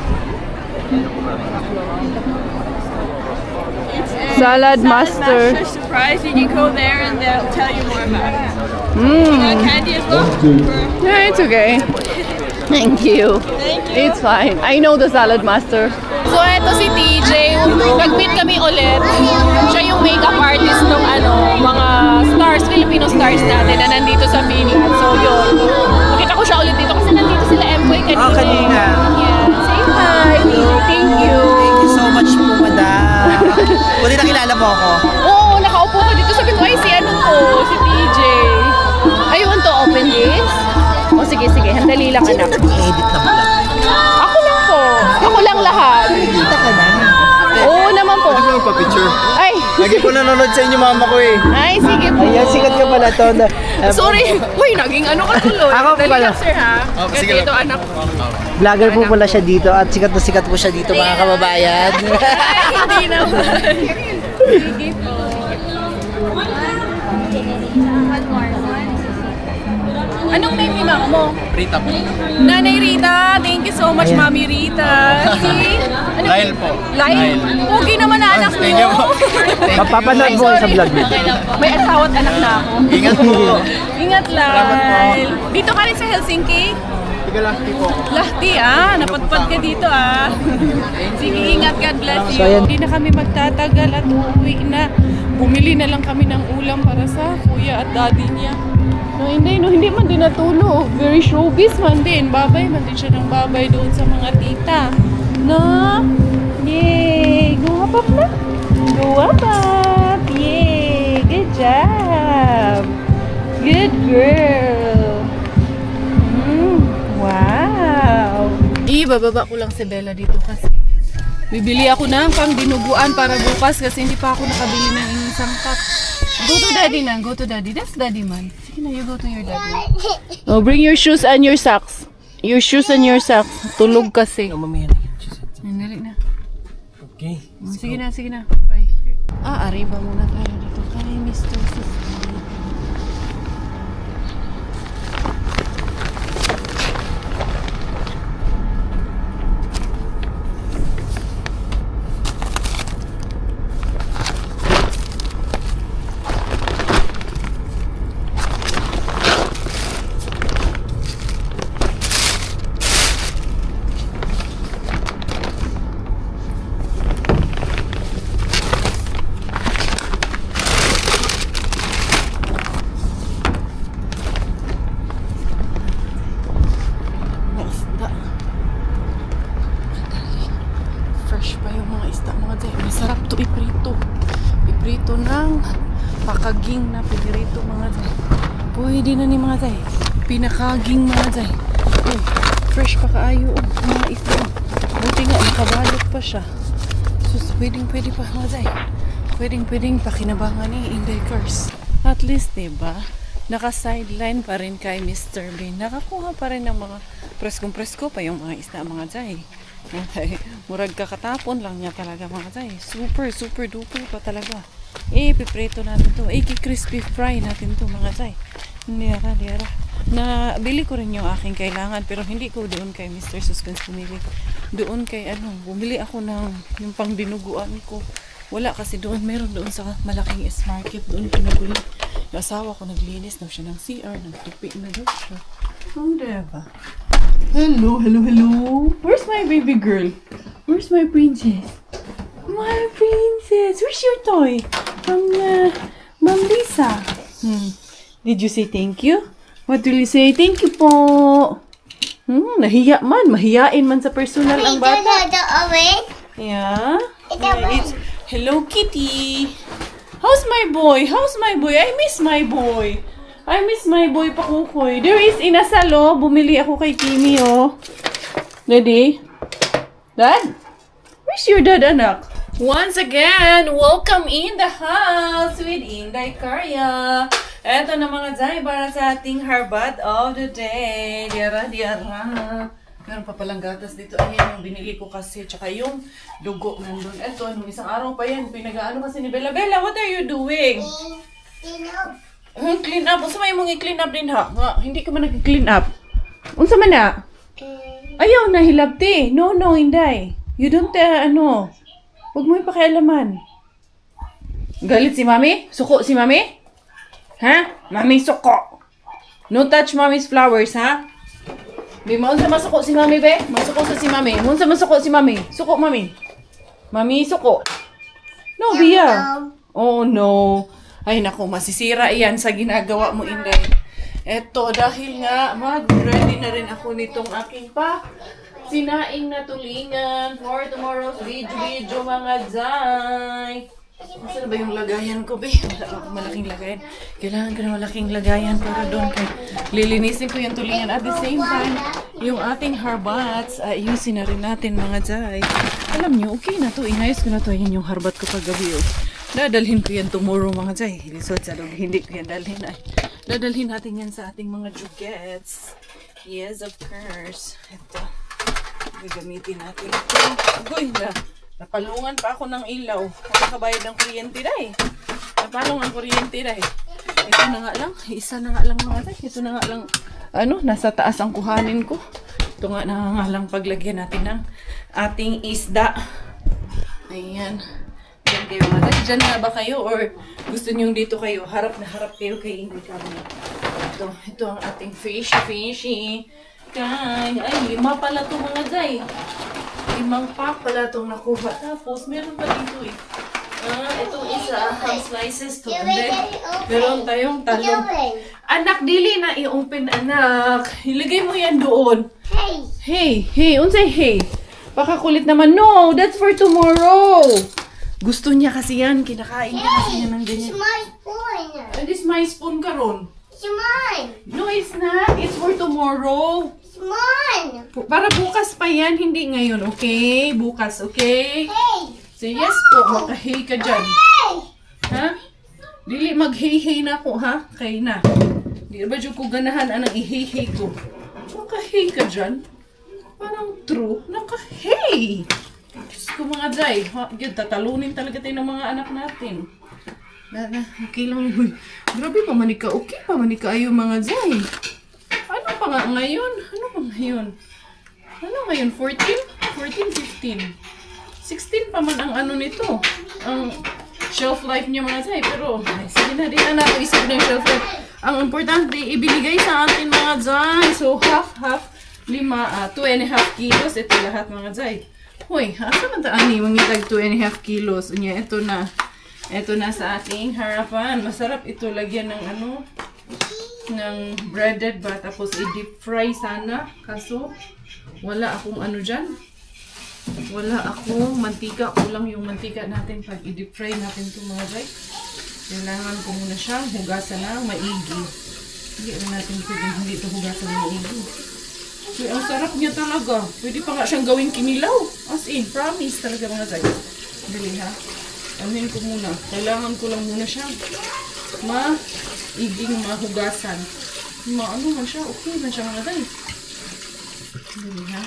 Salad Master. surprise, and you go there and they'll tell you more about it. You got candy as well? Yeah, it's okay. Thank you. It's fine. I know the Salad Master. So, eto si TJ. Nag-meet kami ulit. Siya yung makeup artist ng mga stars, Filipino stars natin na nandito sa Phoenix. So, yun. Nakita ko siya ulit dito kasi nandito sila Emboy kanina. kanina. Yeah. Say hi. Thank you. Thank you so much po, madam. Buti nakilala mo ako. Oo, nakaupo ka dito. Sabi ko, ay, si si TJ. I want to open this. O, sige. Handali lang, anak. Nag-edit na pala. Ako lang po. Ako lang lahat. Kita ka na. Oo naman po. Ano pa picture? Ay, Lagi po nanonood sa inyo mama ko eh. ay, sige po. Ayan, sikat ka pala to. Sorry. Uy, naging ka tuloy. Ako po Dali pala. lang, sir, ha? Oh, Kasi sige ito, lang. anak. Vlogger po pala siya dito at sikat na sikat po siya dito mga kababayan. Ay, hindi naman. Sige po. Anong name ni mama mo? Rita po. Nanay Rita. Thank you so much, Mami Rita. Si? Lyle po. Lyle? Pogi naman na anak thank you po. mo. Mapapanood mo sa vlog niyo. May asawa at anak na ako. Ingat po. Ingat, Lyle. Dito ka rin sa Helsinki? Tiga lang po. Lahti, napadpad ka dito, Sige, ingat, God bless you. So, ayan. Hindi na kami magtatagal at uuwi na. Bumili na lang kami ng ulam para sa kuya at daddy niya. No, hindi man din natulog. Very showbiz man din. Babay man din siya ng babay doon sa mga tita. No? Yay! Go up na? Go up! Yay! Good job! Good girl! Wow! Ibababa ko lang si Bella dito kasi bibili ako ng pang dinuguan para bukas kasi hindi pa ako nakabili ng isang pack. Go to daddy na. Go to daddy. That's daddy man. Sige na, you go to your daddy. Oh, bring your shoes and your socks. Your shoes and your socks. Tulog kasi. Mamaya Nandali na. Okay. Sige na, sige na. Bye. Arriba muna tayo dito kay Mr. Susie. Fresh pa yung mga isda mga day. Masarap to iprito. Iprito ng pakaging na pinirito mga day. Pwede na ni mga day. Pinakaging mga day. Uy, fresh pa kaayo mga isda. Buti nga nakabalot pa siya. Sus, pwede pa mga day. Pwedeng pakinabangan ni Inday Curse. At least, diba? Naka-sideline pa rin kay Mr. Bean. Nakakuha pa rin ng mga preskong-presko pa yung mga isda mga day. Okay. Murag kakatapon lang niya talaga mga tay. Super duper pa talaga. Piprito natin to. Crispy fry natin to mga tay. Diyara. Nabili ko rin yung aking kailangan pero hindi ko doon kay Mr. Suspense bumili. Doon kay bumili ako ng yung pang dinuguan ko. Wala kasi doon. Meron doon sa malaking S-Market. Doon pinabili. Yung asawa ko naglinis daw siya ng CR. Nagtupi na daw siya. Diba? Hello. Where's my baby girl? Where's my princess? My princess! Where's your toy? From Ma'am Lisa. Did you say thank you? What will you say? Thank you po. Nahiya man. Mahiyain man sa personal ang bata. Yeah? It's Hello Kitty. How's my boy? I miss my boy Pakukoy. There is inasalo. Bumili ako kay Kimi, oh. Daddy? Dad? Where's your dad, anak? Once again, welcome in the house with Inday Karya. Eto na mga day para sa ating harbat of the day. Diara. Meron pa palang gatas dito. Ayan yung binili ko kasi. Tsaka yung dugo nandun. Eto, nung isang araw pa yan. Pinag-ano kasi ni Bella. Bella, what are you doing? Clean up. Unsa may mong i-clean up din ha? Hindi ka man nag-clean up. Unsa man na? Ayaw na hilabti. No, Inday. You don't, huwag mo ipakialaman. Galit si Mami? Suko si Mami? Ha? Mami, suko. No touch Mami's flowers, ha? Di mo, unsa masuko si Mami, be? Masuko sa si Mami. Unsa masuko si Mami? Suko, Mami. Mami, suko. No, Bia. Oh, no. Ay, naku, masisira iyan sa ginagawa mo, Inday. Eto, dahil nga, mag-ready na rin ako nitong aking sinaing na tulingan for tomorrow's video, mga day. Saan ba yung lagayan ko, be? Wala akong malaking lagayan. Kailangan ko na malaking lagayan para doon kay lilinisin ko yung tulingan. At the same time, yung ating harbats, ayusin na rin natin, mga day. Alam nyo, okay na to. Inayos ko na to. Yan yung harbat ko kagabi, oh. Dadalhin ko yan tomorrow, mga day. Lisod sa loob. Hindi ko yan dalhin. Dadalhin natin yan sa ating mga jugets. Yes, of course. Ito. Gagamitin natin ito. Uy, napalungan pa ako ng ilaw. Nakakabayad ng kuryente, day. Napalong ang kuryente, day. Ito na nga lang. Isa na nga lang, mga day. Ito na nga lang. Nasa taas ang kuhanin ko. Ito nga na nga lang paglagyan natin ng ating isda. Ayan. Diyan kayo, mga day. Diyan na ba kayo? Or gusto nyo dito kayo? Harap na harap kayo kay Ingrid kami. Ito ang ating fishy. Ay, 5 pala ito, mga day. 5 pack pala itong nakuha. Tapos, meron pa dito eh. Itong isa, ham slices to. And then, meron tayong talong. Anak, dili na i-open, anak. Ilagay mo yan doon. Hey, unsay hey? Pakakulit naman. No, that's for tomorrow. Gusto niya kasi yan. Kinakain niya kasi yan ng ganyan. This my spoon karon. No, it's not. It's for tomorrow. Para bukas pa yan, hindi ngayon, okay? Bukas, okay? So yes po, makahay ka dyan. Ha? Dili mag-hey-hey na po, ha? Kay na. Di ba dyan ko ganahan anang i-hey-hey ko? Makahay ka dyan. Parang true, naka-hey. Diyos ko mga day, tatalunin talaga tayo ng mga anak natin. Okay lang yun. Grabe pa manika, okay pa manika ayo mga day. Ano pa nga ngayon? Ano ngayon? 14? 14, 15. 16 pa man ang ano nito. Ang shelf life niya mga day. Pero, ay, sige na, di na ako isip ng shelf life. Ang importante, ibinigay sa atin mga day. So, half, 2.5 kilos. Ito lahat mga day. Hoy, asa man taan ni mangitag 2.5 kilos. Unya, ito na. Ito na sa ating harapan. Masarap ito lagyan ng ano, ng breaded ba. Tapos i-deep fry sana. Kaso, wala akong ano dyan. Wala akong mantika. Kulang yung mantika natin pag i-deep fry natin ito mga guys. Kailangan ko muna siyang hugasan ng maigi. Hindi natin pwedeng hindi ito hugasan ng maigi. So, ang sarap niya talaga. Pwede pa nga siyang gawing kinilaw. As in, promise talaga mga guys. Dali ha. Anuhin ko muna. Kailangan ko lang muna siyang maiging mahugasan. Ano man siya. Okay na siya mga guys. Dali ha.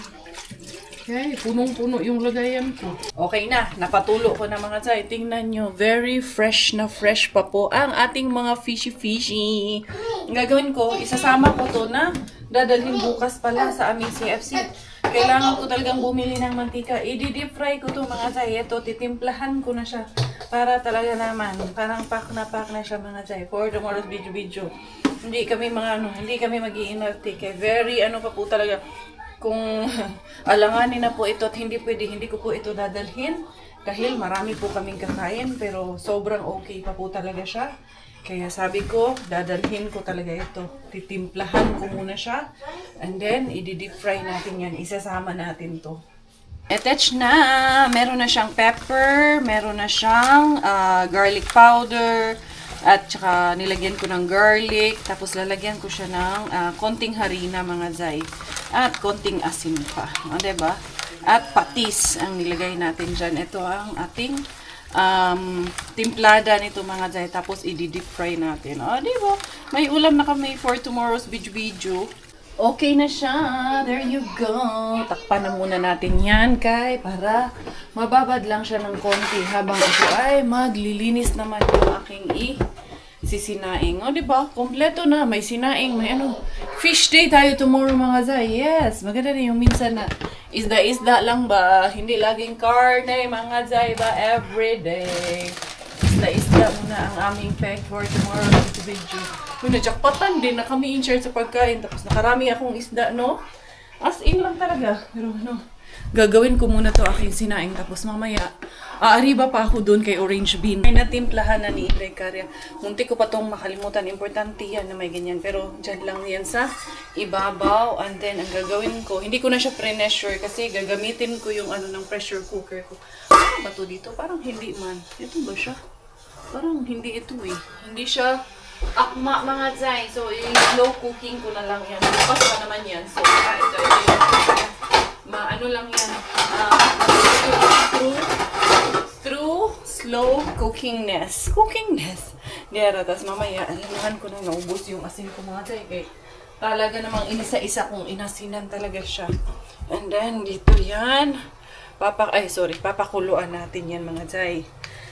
Okay, punong-puno yung lagayan ko. Okay na, napatulo ko na mga tay. Tingnan nyo, very fresh na fresh pa po ang ating mga fishy-fishy. Ang gagawin ko, isasama ko to na dadalhin bukas pala sa aming CFC. Kailangan ko talagang bumili ng mantika. I-deep fry ko to mga tay. Ito, titimplahan ko na siya. Para talaga naman, parang pack na siya mga tay. For tomorrow's video. Hindi kami mag-iinarte. Kaya very pa po talaga. Kung alanganin na po ito at hindi ko po ito dadalhin dahil marami po kaming kakain pero sobrang okay pa po talaga siya. Kaya sabi ko, dadalhin ko talaga ito. Titimplahan ko muna siya and then i-deep fry natin yan. Isasama natin to. Attach na! Meron na siyang pepper, meron na siyang garlic powder, at saka nilagyan ko ng garlic, tapos lalagyan ko siya ng konting harina mga zay. At konting asin pa. Diba? At patis ang nilagay natin dyan. Ito ang ating timplada nito mga zay. Tapos i-deep fry natin. Diba? May ulam na kami for tomorrow's video. Okay na siya. There you go. Takpan na muna natin yan kay para mababad lang siya ng konti habang ito ay maglilinis naman yung aking sisinaing. Diba? Kompleto na. May sinaing. May fish day tayo tomorrow mga zay. Yes. Maganda na yung minsan na isda lang ba? Hindi laging karne mga zay ba? Everyday. Isda muna ang aming peg for tomorrow's video. Kung na-jackpotan din na kami in charge sa pagkain. Tapos nakarami akong isda, no? As in lang talaga. Pero gagawin ko muna to aking sinaing. Tapos mamaya, aariba pa ako doon kay Orange Bean. May natimplahan na ni Inday Karya. Munti ko pa tong makalimutan. Importante yan na may ganyan. Pero dyan lang yan sa ibabaw. And then, ang gagawin ko, hindi ko na siya pre-measure kasi gagamitin ko yung ng pressure cooker ko. Ano ba to dito? Parang hindi man. Ito ba siya? Parang hindi ito eh. Hindi siya akma mga zay. So, slow cooking ko na lang yan. Bukas pa naman yan. So, ito. Ano lang yan. Through slow cookingness. Dera, tas mamaya, alalahan ko na naubos yung asin ko mga zay. Kaya talaga namang inisa-isa kong inasinan talaga siya. And then, dito yan. Papakuluan natin yan mga zay.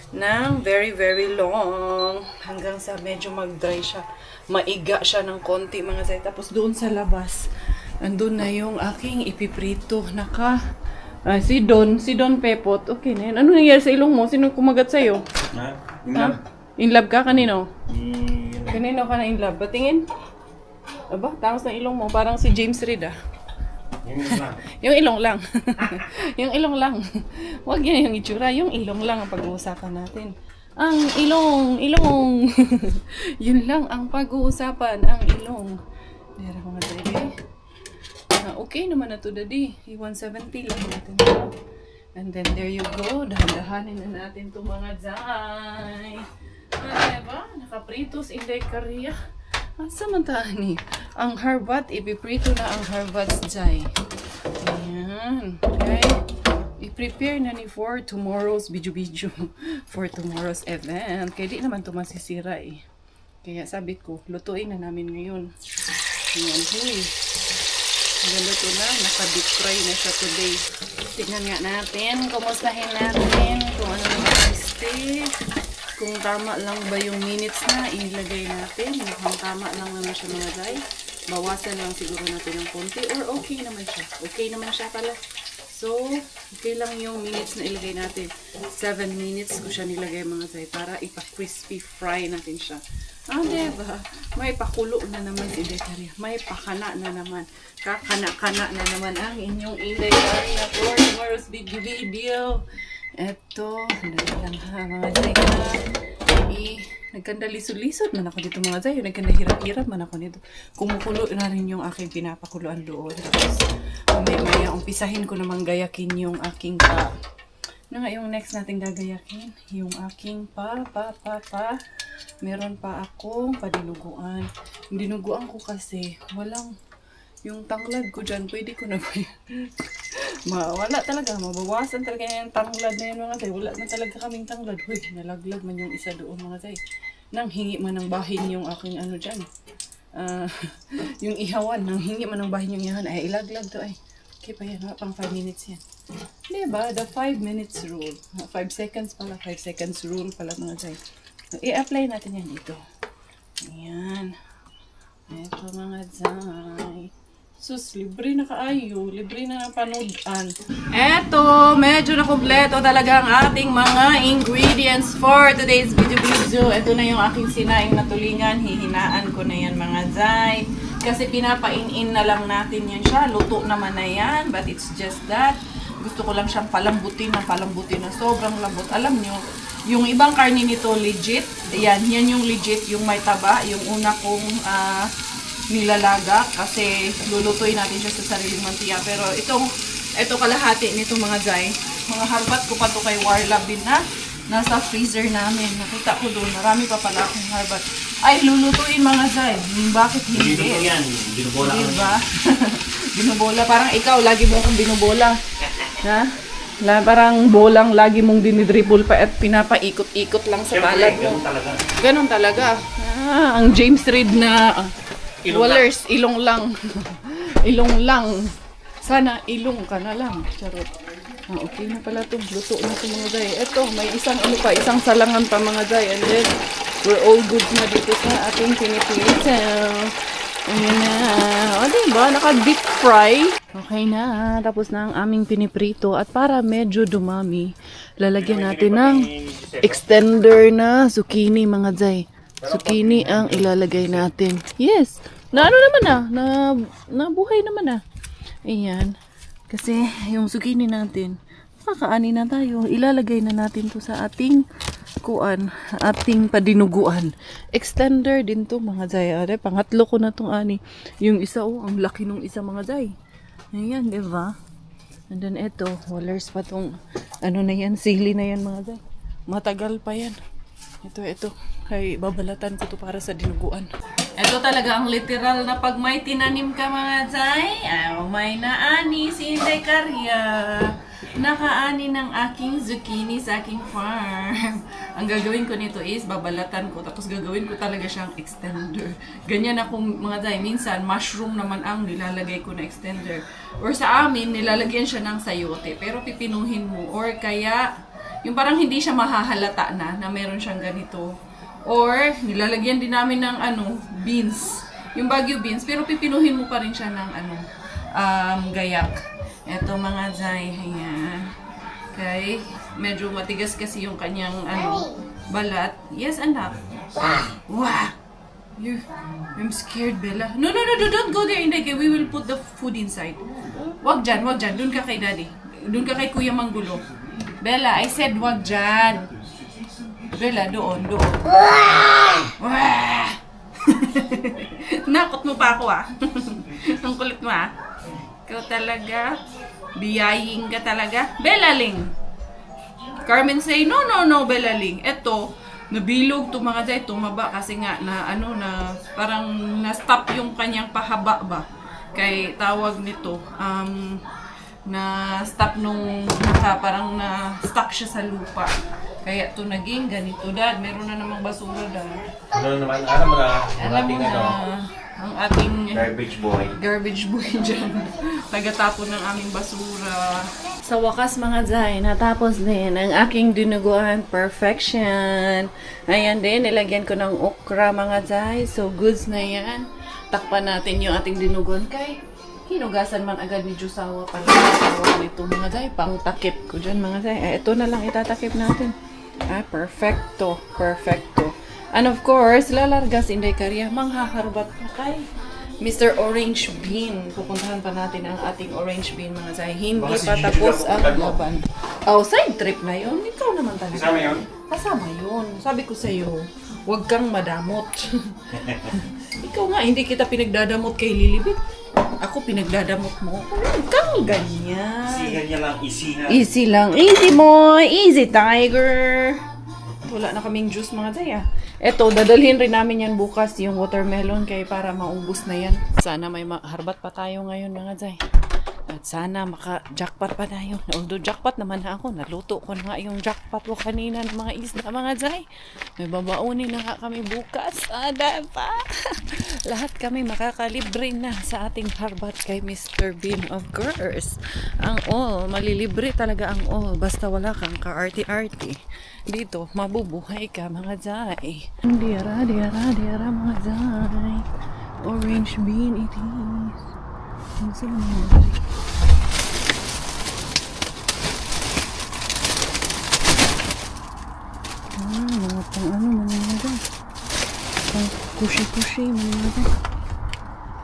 Nang very, very long. Hanggang sa medyo mag-dry siya. Maiga siya ng konti mga zay. Tapos doon sa labas, andun na yung aking ipiprito. Si Don Pepot. Okay na yan. Ano nangyari sa ilong mo? Sino kumagat sa'yo? Ha? In love ka? Kanino? Kanino ka na in love? Batingin? Aba, tangos na ilong mo. Parang si James Reid ah. Yung ilong lang. Yung ilong lang. Huwag yan yung itsura. Yung ilong lang ang pag-uusapan natin. Ang ilong. Yun lang ang pag-uusapan. Ang ilong. Dera mga daddy. Okay naman na to daddy. 170 lang natin. And then there you go. Dahan-dahanin na natin itong mga zay. Diba? Nakapritos inday kariya. Samantaan ni, ang harbat, ipiprito na ang harbat zay. Ayan. Okay. I-prepare na ni for tomorrow's video. For tomorrow's event. Kaya di naman ito masisira eh. Kaya sabi ko, lutuin na namin ngayon. Ayan. Huy. Naluto na. Naka-deep fry na siya today. Tignan nga natin. Kumustahin natin kung ano yung steak. Kung tama lang ba yung minutes na ilagay natin. Mukhang tama lang naman siya mga guys. Bawasan lang siguro natin ng konti. Or okay naman siya. Okay naman siya pala. So, okay lang yung minutes na ilagay natin. 7 minutes ko siya nilagay mga guys. Para ipa-crispy fry natin siya. Diba? May pakulo na naman si Dekaria. May pakana na naman. Kakana-kana na naman ang inyong Inday Karia for tomorrow's video. Eto, dali lang ha mga zay ha. Nagkanda lisod-lisod man ako dito mga zay. Nagkanda hirap-hirap man ako dito. Kumukulo na rin yung aking pinapakuluan doon. Tapos, maya umpisahin ko namang gayakin yung aking ano nga yung next natin gagayakin? Yung aking meron pa akong padinuguan. Yung dinuguan ko kasi, walang yung tanglad ko dyan, pwede ko na ba yan? Wala talaga, mabawasan talaga yung tanglad na yun mga tay. Wala na talaga kaming tanglad. Uy, nalaglag man yung isa doon mga tay. Nang hingi man ng bahin yung aking ano dyan. Yung ihawan, nang hingi man ng bahin yung ihawan. Ay, ilaglag to ay. Okay pa yan, pang 5 minutes yan. Diba? The 5 minutes rule. 5 seconds pala, 5 seconds rule pala mga tay. So, i-apply natin yan dito. Ayan. Ito mga tay. Sus, libre na kaayo. Libre na napanoodaan. Eto, medyo na kompleto talaga ang ating mga ingredients for today's video. Ito na yung aking sinaing na tulingan. Hihinaan ko na yan mga zay. Kasi pinapain-in na lang natin yan siya. Luto naman na yan. But it's just that. Gusto ko lang siyang palambutin na sobrang lambot. Alam nyo, yung ibang karne nito legit. Ayan, yan yung legit. Yung may taba. Yung una kong nilalaga kasi lulutuin natin siya sa sariling mantika. Pero ito kalahati nito mga zay. Mga harbat ko pa to kay Warlab din na nasa freezer namin. Nakita ko doon. Marami pa pala akong harbat. Ay, lulutuin mga zay. Bakit hindi? Binubola ka. Diba? Binubola. Parang ikaw, lagi mo akong binubola. Ha? Parang bolang lagi mong dinidribble pa at pinapaikot-ikot lang sa balat mo. Ganun talaga. Ang James Reid na Wallers, ilong lang. Ilong lang. Sana ilong ka na lang. Charot. Okay na pala ito. Luto na ito mga day. Ito, may isang isang salangan pa mga day. And then, we're all good na dito sa ating piniprito. Ayan na. O diba? Naka-deep fry. Okay na. Tapos na ang aming piniprito. At para medyo dumami, lalagyan natin ng extender na zucchini mga day. Zucchini ang ilalagay natin. Yes. Nabuhay naman. Ayan. Kasi yung zucchini natin, kakaani na tayo. Ilalagay na natin to sa ating ating padinuguan. Extender din to mga zay. Pangatlo ko na tong ani. Yung isa ang laki nung isa mga zay. Ayan, diba? And then ito, wallers pa tong ano na yan, sili na yan mga zay. Matagal pa yan. Ito. Ay, babalatan ko to para sa dinuguan. Ito talaga ang literal na pag may tinanim ka mga zay. May naani si Inday Karia. Nakaani ng aking zucchini sa aking farm. Ang gagawin ko nito is babalatan ko. Tapos gagawin ko talaga siyang extender. Ganyan ako mga zay. Minsan, mushroom naman ang nilalagay ko na extender. Or sa amin, nilalagyan siya ng sayote. Pero pipinuhin mo. Or kaya, yung parang hindi siya mahahalata na meron siyang ganito. Or, nilalagyan din namin ng beans. Yung Baguio beans. Pero pipinuhin mo pa rin siya ng gayak. Eto mga zay. Ayan. Okay. Medyo matigas kasi yung kanyang balat. Yes, anak. Wow! I'm scared, Bella. No, don't go there, Inday. We will put the food inside. Wag dyan. Doon ka kay Daddy. Doon ka kay Kuya Manggulo. Bella, I said wag dyan. Bella, doon. Wah! Nakot mo pa ako, ah. Ang kulit mo, ah. Ikaw talaga. Biyaying ka talaga. Bella Ling. Carmen say, no, Bella Ling. Eto, nabilog to mga day, tumaba kasi nga na parang na-stop yung kanyang pahaba ba. Kay tawag nito, na-stop nung parang na-stuck siya sa lupa. Kaya to naging ganito, Dad. Meron na namang basura, Dad. Ano naman, alam mo na, Alam mo na, ang ating garbage boy dyan. Tagatapon ng aming basura. Sa wakas mga Zay, natapos din ang aking dinuguan. Perfection. Ayan din, nilagyan ko ng okra mga Zay. So, goods na yan. Takpan natin yung ating dinuguan. Kay, hinugasan man agad ni Jusawa pala. Tawag nito mga Zay. Pang takip ko dyan mga Zay. Ito na lang itatakip natin. Perfecto. And of course, lalargas Inday Karya, manghaharbat na kay Mr. Orange Bean. Pupuntahan pa natin ang ating Orange Bean mga Zay. Hindi pa tapos ang laban. Oh, side trip na yun. Ikaw naman talaga. Kasama yun? Kasama yun. Sabi ko sa'yo, huwag kang madamot. Ikaw nga, hindi kita pinagdadamot kay Lilibit. Ako pinagdadamot mo. Huwag kang ganyan. Easy lang. Easy boy. Easy tiger. Wala na kaming juice mga Zay, ah. Eto, dadalhin rin namin yan bukas, yung watermelon, kay para maubos na yan. Sana may harbat pa tayo ngayon mga Zay. At sana maka-jackpot pa tayo. Although jackpot naman na ako, naluto ko na nga yung jackpot ko kanina ng mga isda mga Zay. May babaunin na nga kami bukas. Pa. Lahat kami makakalibre na sa ating harbat kay Mr. Bean, of course. Ang all, malilibre talaga ang all. Basta wala kang ka-arty-arty. Dito, mabubuhay ka mga Zay. Diara mga Zay. Orange bean it is. Ang sila mga Zay. Mga pang mga Zay. Pang kushi-kushi mga Zay.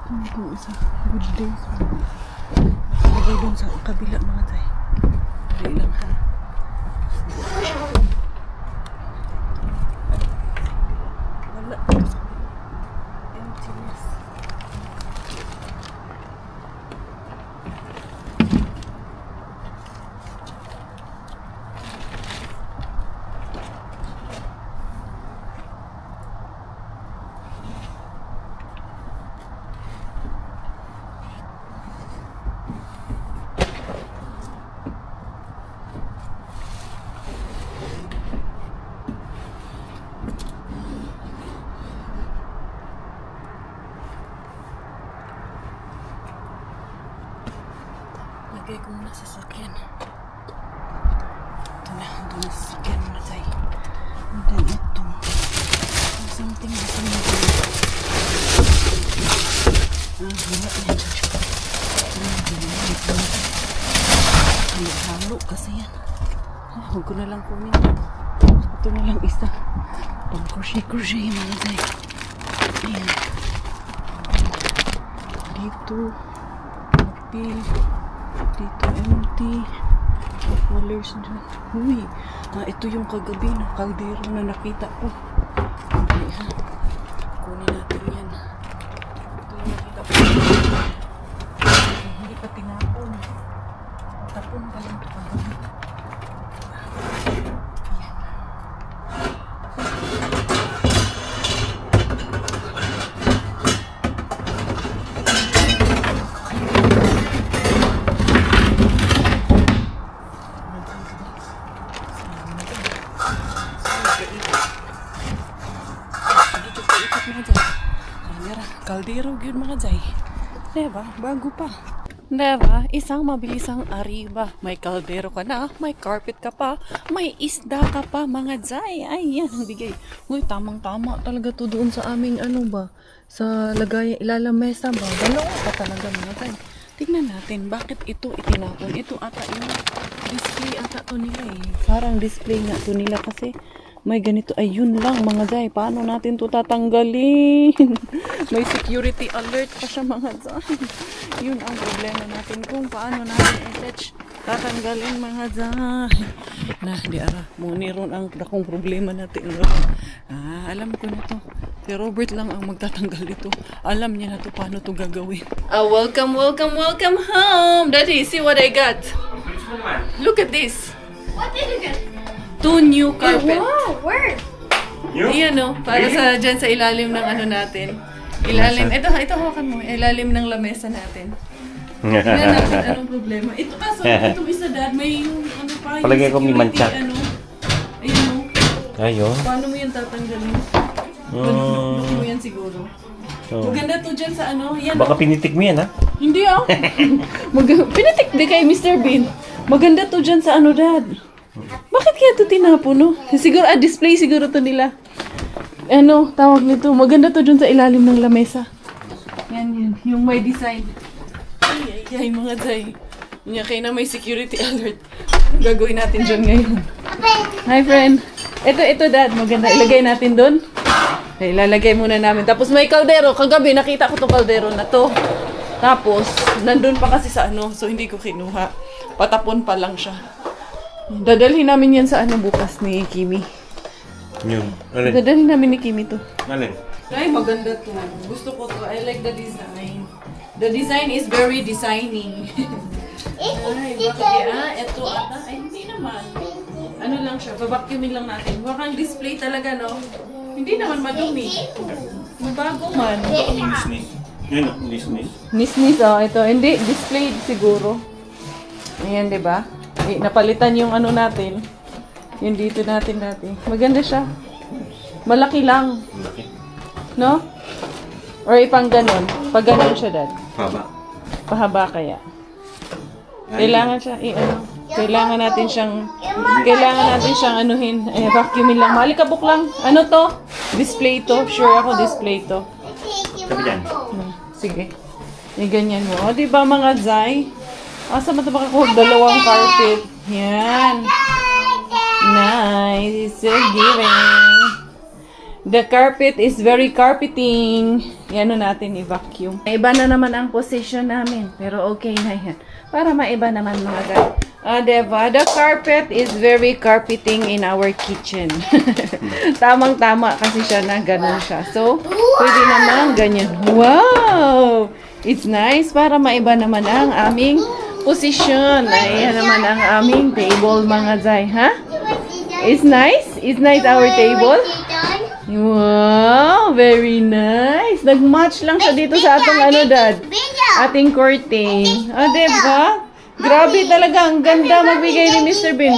Ito sa good days. Lagay doon sa kabila mga Zay. Dali lang ha. Emptiness. Lagay ko muna sa sakyan. Ito na, doon sa sakyan muna tayo. And then ito. Something na sa mga. Halo kasi yan. Huwag ko na lang kunin. Ito na lang isa. Pang crochet mga tayo. Ayan. Dito. Pil. Dito empty. Colors dyan. Uy, ito yung kagabi na kaldero na nakita ko. Dali ha. Kunin natin yan. Ito yung nakita ko. Hindi pa tinapon. Tapon pa lang ito kagabi. Kaldero gyud mga Zay. Diba? Bago pa. Diba? Isang mabilisang ariba. May kaldero ka na, may carpet ka pa, may isda ka pa mga Zay. Ayan, bigay. Uy, tamang-tama talaga to doon sa aming ano ba? Sa lagay, ilalamesa ba? Dalawa pa talaga mga Zay. Tignan natin, bakit ito itinapon? Ito ata yung display ata to nila eh. Parang display nga to nila kasi may ganito. Ayun lang mga day. Paano natin to tatanggalin? May security alert pa siya mga day. Yun ang problema natin kung paano natin tatanggalin mga day. Na, di ara. Muni ron ang dakong problema natin. Alam ko na to. Si Robert lang ang magtatanggal dito. Alam niya na to paano to gagawin. Welcome home. Daddy, see what I got. Look at this. What did you get? 2 new carpet. Wow, where? Iyan o, para sa dyan sa ilalim ng ano natin. Ilalim, ito hawakan mo, ilalim ng lamesa natin. Tingnan natin anong problema. Ito kaso, itong isa dad, may yung ano pa, yung Palagay ko may mancha. ano. Ayun o. Ayun. Paano mo yan tatanggalin? Look mo yan siguro. Maganda to dyan sa ano, yan. Baka pinitik mo yan, ha? Hindi ah. Pinitik di kay Mr. Bean. Maganda to dyan sa ano dad. Bakit kaya ito tinapo, no? Siguro, display siguro to nila. Ano, tawag nito. Maganda to dun sa ilalim ng lamesa. Yan. Yung may design. Ay, mga day. Yan, kaya na may security alert. Ang gagawin natin dyan ngayon. Hi, friend. Ito, dad. Maganda. Ilagay natin dun. Okay, ilalagay muna namin. Tapos may kaldero. Kagabi, nakita ko tong kaldero na to. Tapos, nandun pa kasi sa ano. So, hindi ko kinuha. Patapon pa lang siya. Dadalhin namin yan sa ano bukas ni Kimi. Yun. Alin? Dadalhin namin ni Kimi to. Alin? Ay, maganda to. Gusto ko to. I like the design. The design is very designing. Ay, bakit ito ata? Ay, hindi naman. Ano lang siya, babacuumin lang natin. Wakang display talaga, no? Hindi naman madumi. Mabago man. Nisnis. Yun, nisnis. Nisnis, ito. Hindi, displayed siguro. Ayan, di ba? Napalitan yung ano natin. Yung dito natin dati. Maganda siya. Malaki lang. Malaki. No? Or ipang ganon. Pag ganon siya, dad. Haba. Pahaba kaya. Kailangan siya, kailangan natin siyang anuhin. Vacuumin lang. Malikabok lang. Ano to? Display to. Sure ako display to. Sabi dyan. Sige. Ganyan mo. O, diba mga Zay? Asa mo ito makakuha? 2 carpet. Yan. Nice. So giving. The carpet is very carpeting. Yan natin i-vacuum. Iba na naman ang position namin. Pero okay na yan. Para maiba naman mga guys. Diba? The carpet is very carpeting in our kitchen. Tamang-tama kasi siya na ganun siya. So, pwede naman ganyan. Wow! It's nice para maiba naman ang aming position. Ayan naman ang aming table mga Zay. Ha? It's nice? It's nice our table? Wow! Very nice. Nag-match lang siya dito sa atong ano dad. Ating curtain. Diba? Grabe talaga. Ang ganda magbigay ni Mr. Bean.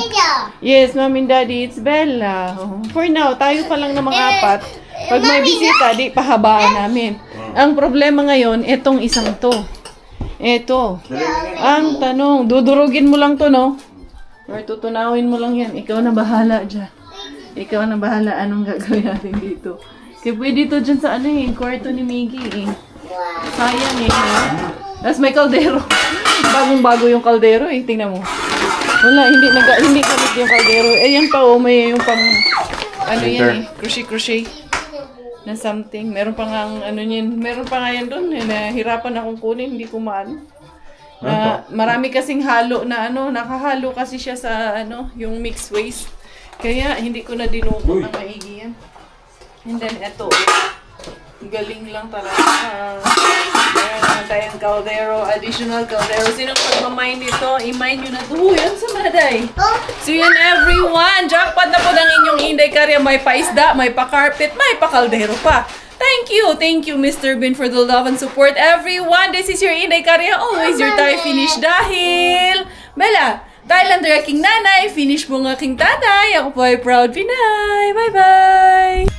Yes, mom and daddy, it's Bella. For now, tayo pa lang na mga 4. Pag may bisita, di pahabaan namin. Ang problema ngayon, etong isang to. Eto. Ang tanong, dudurugin mo lang to, no? Or tutunawin mo lang yan. Ikaw na bahala dyan. Ikaw na bahala anong gagawin natin dito. Kasi pwede to dyan sa ano kwarto ni Miggy Sayang Tapos may kaldero. Bagong-bago yung kaldero Tingnan mo. Wala, hindi gamit yung kaldero. Yan pa may yung pang ano yan crochet na something. Meron pa nga meron pa nga yan doon. Nahirapan akong kunin, hindi ko maano. Marami kasing halo na nakahalo kasi siya sa yung mixed waste. Kaya hindi ko na dinukot ang maigi yan. And then eto. Galing lang talaga. Meron naman tayong kaldero, additional kaldero. Sinong pagmamine nito, i-mine nyo na ito. Yan sa maday. So yan everyone. Jackpot na po ng inyong Inday Karya. May paisda, may pa-carpet, may pa-kaldero pa. Thank you Mr. Bean for the love and support. Everyone, this is your Inday Karya. Always your Thai finish dahil Bella, Thailander aking nanay, finish mo ng aking tatay. Ako po ay proud Pinay. Bye-bye!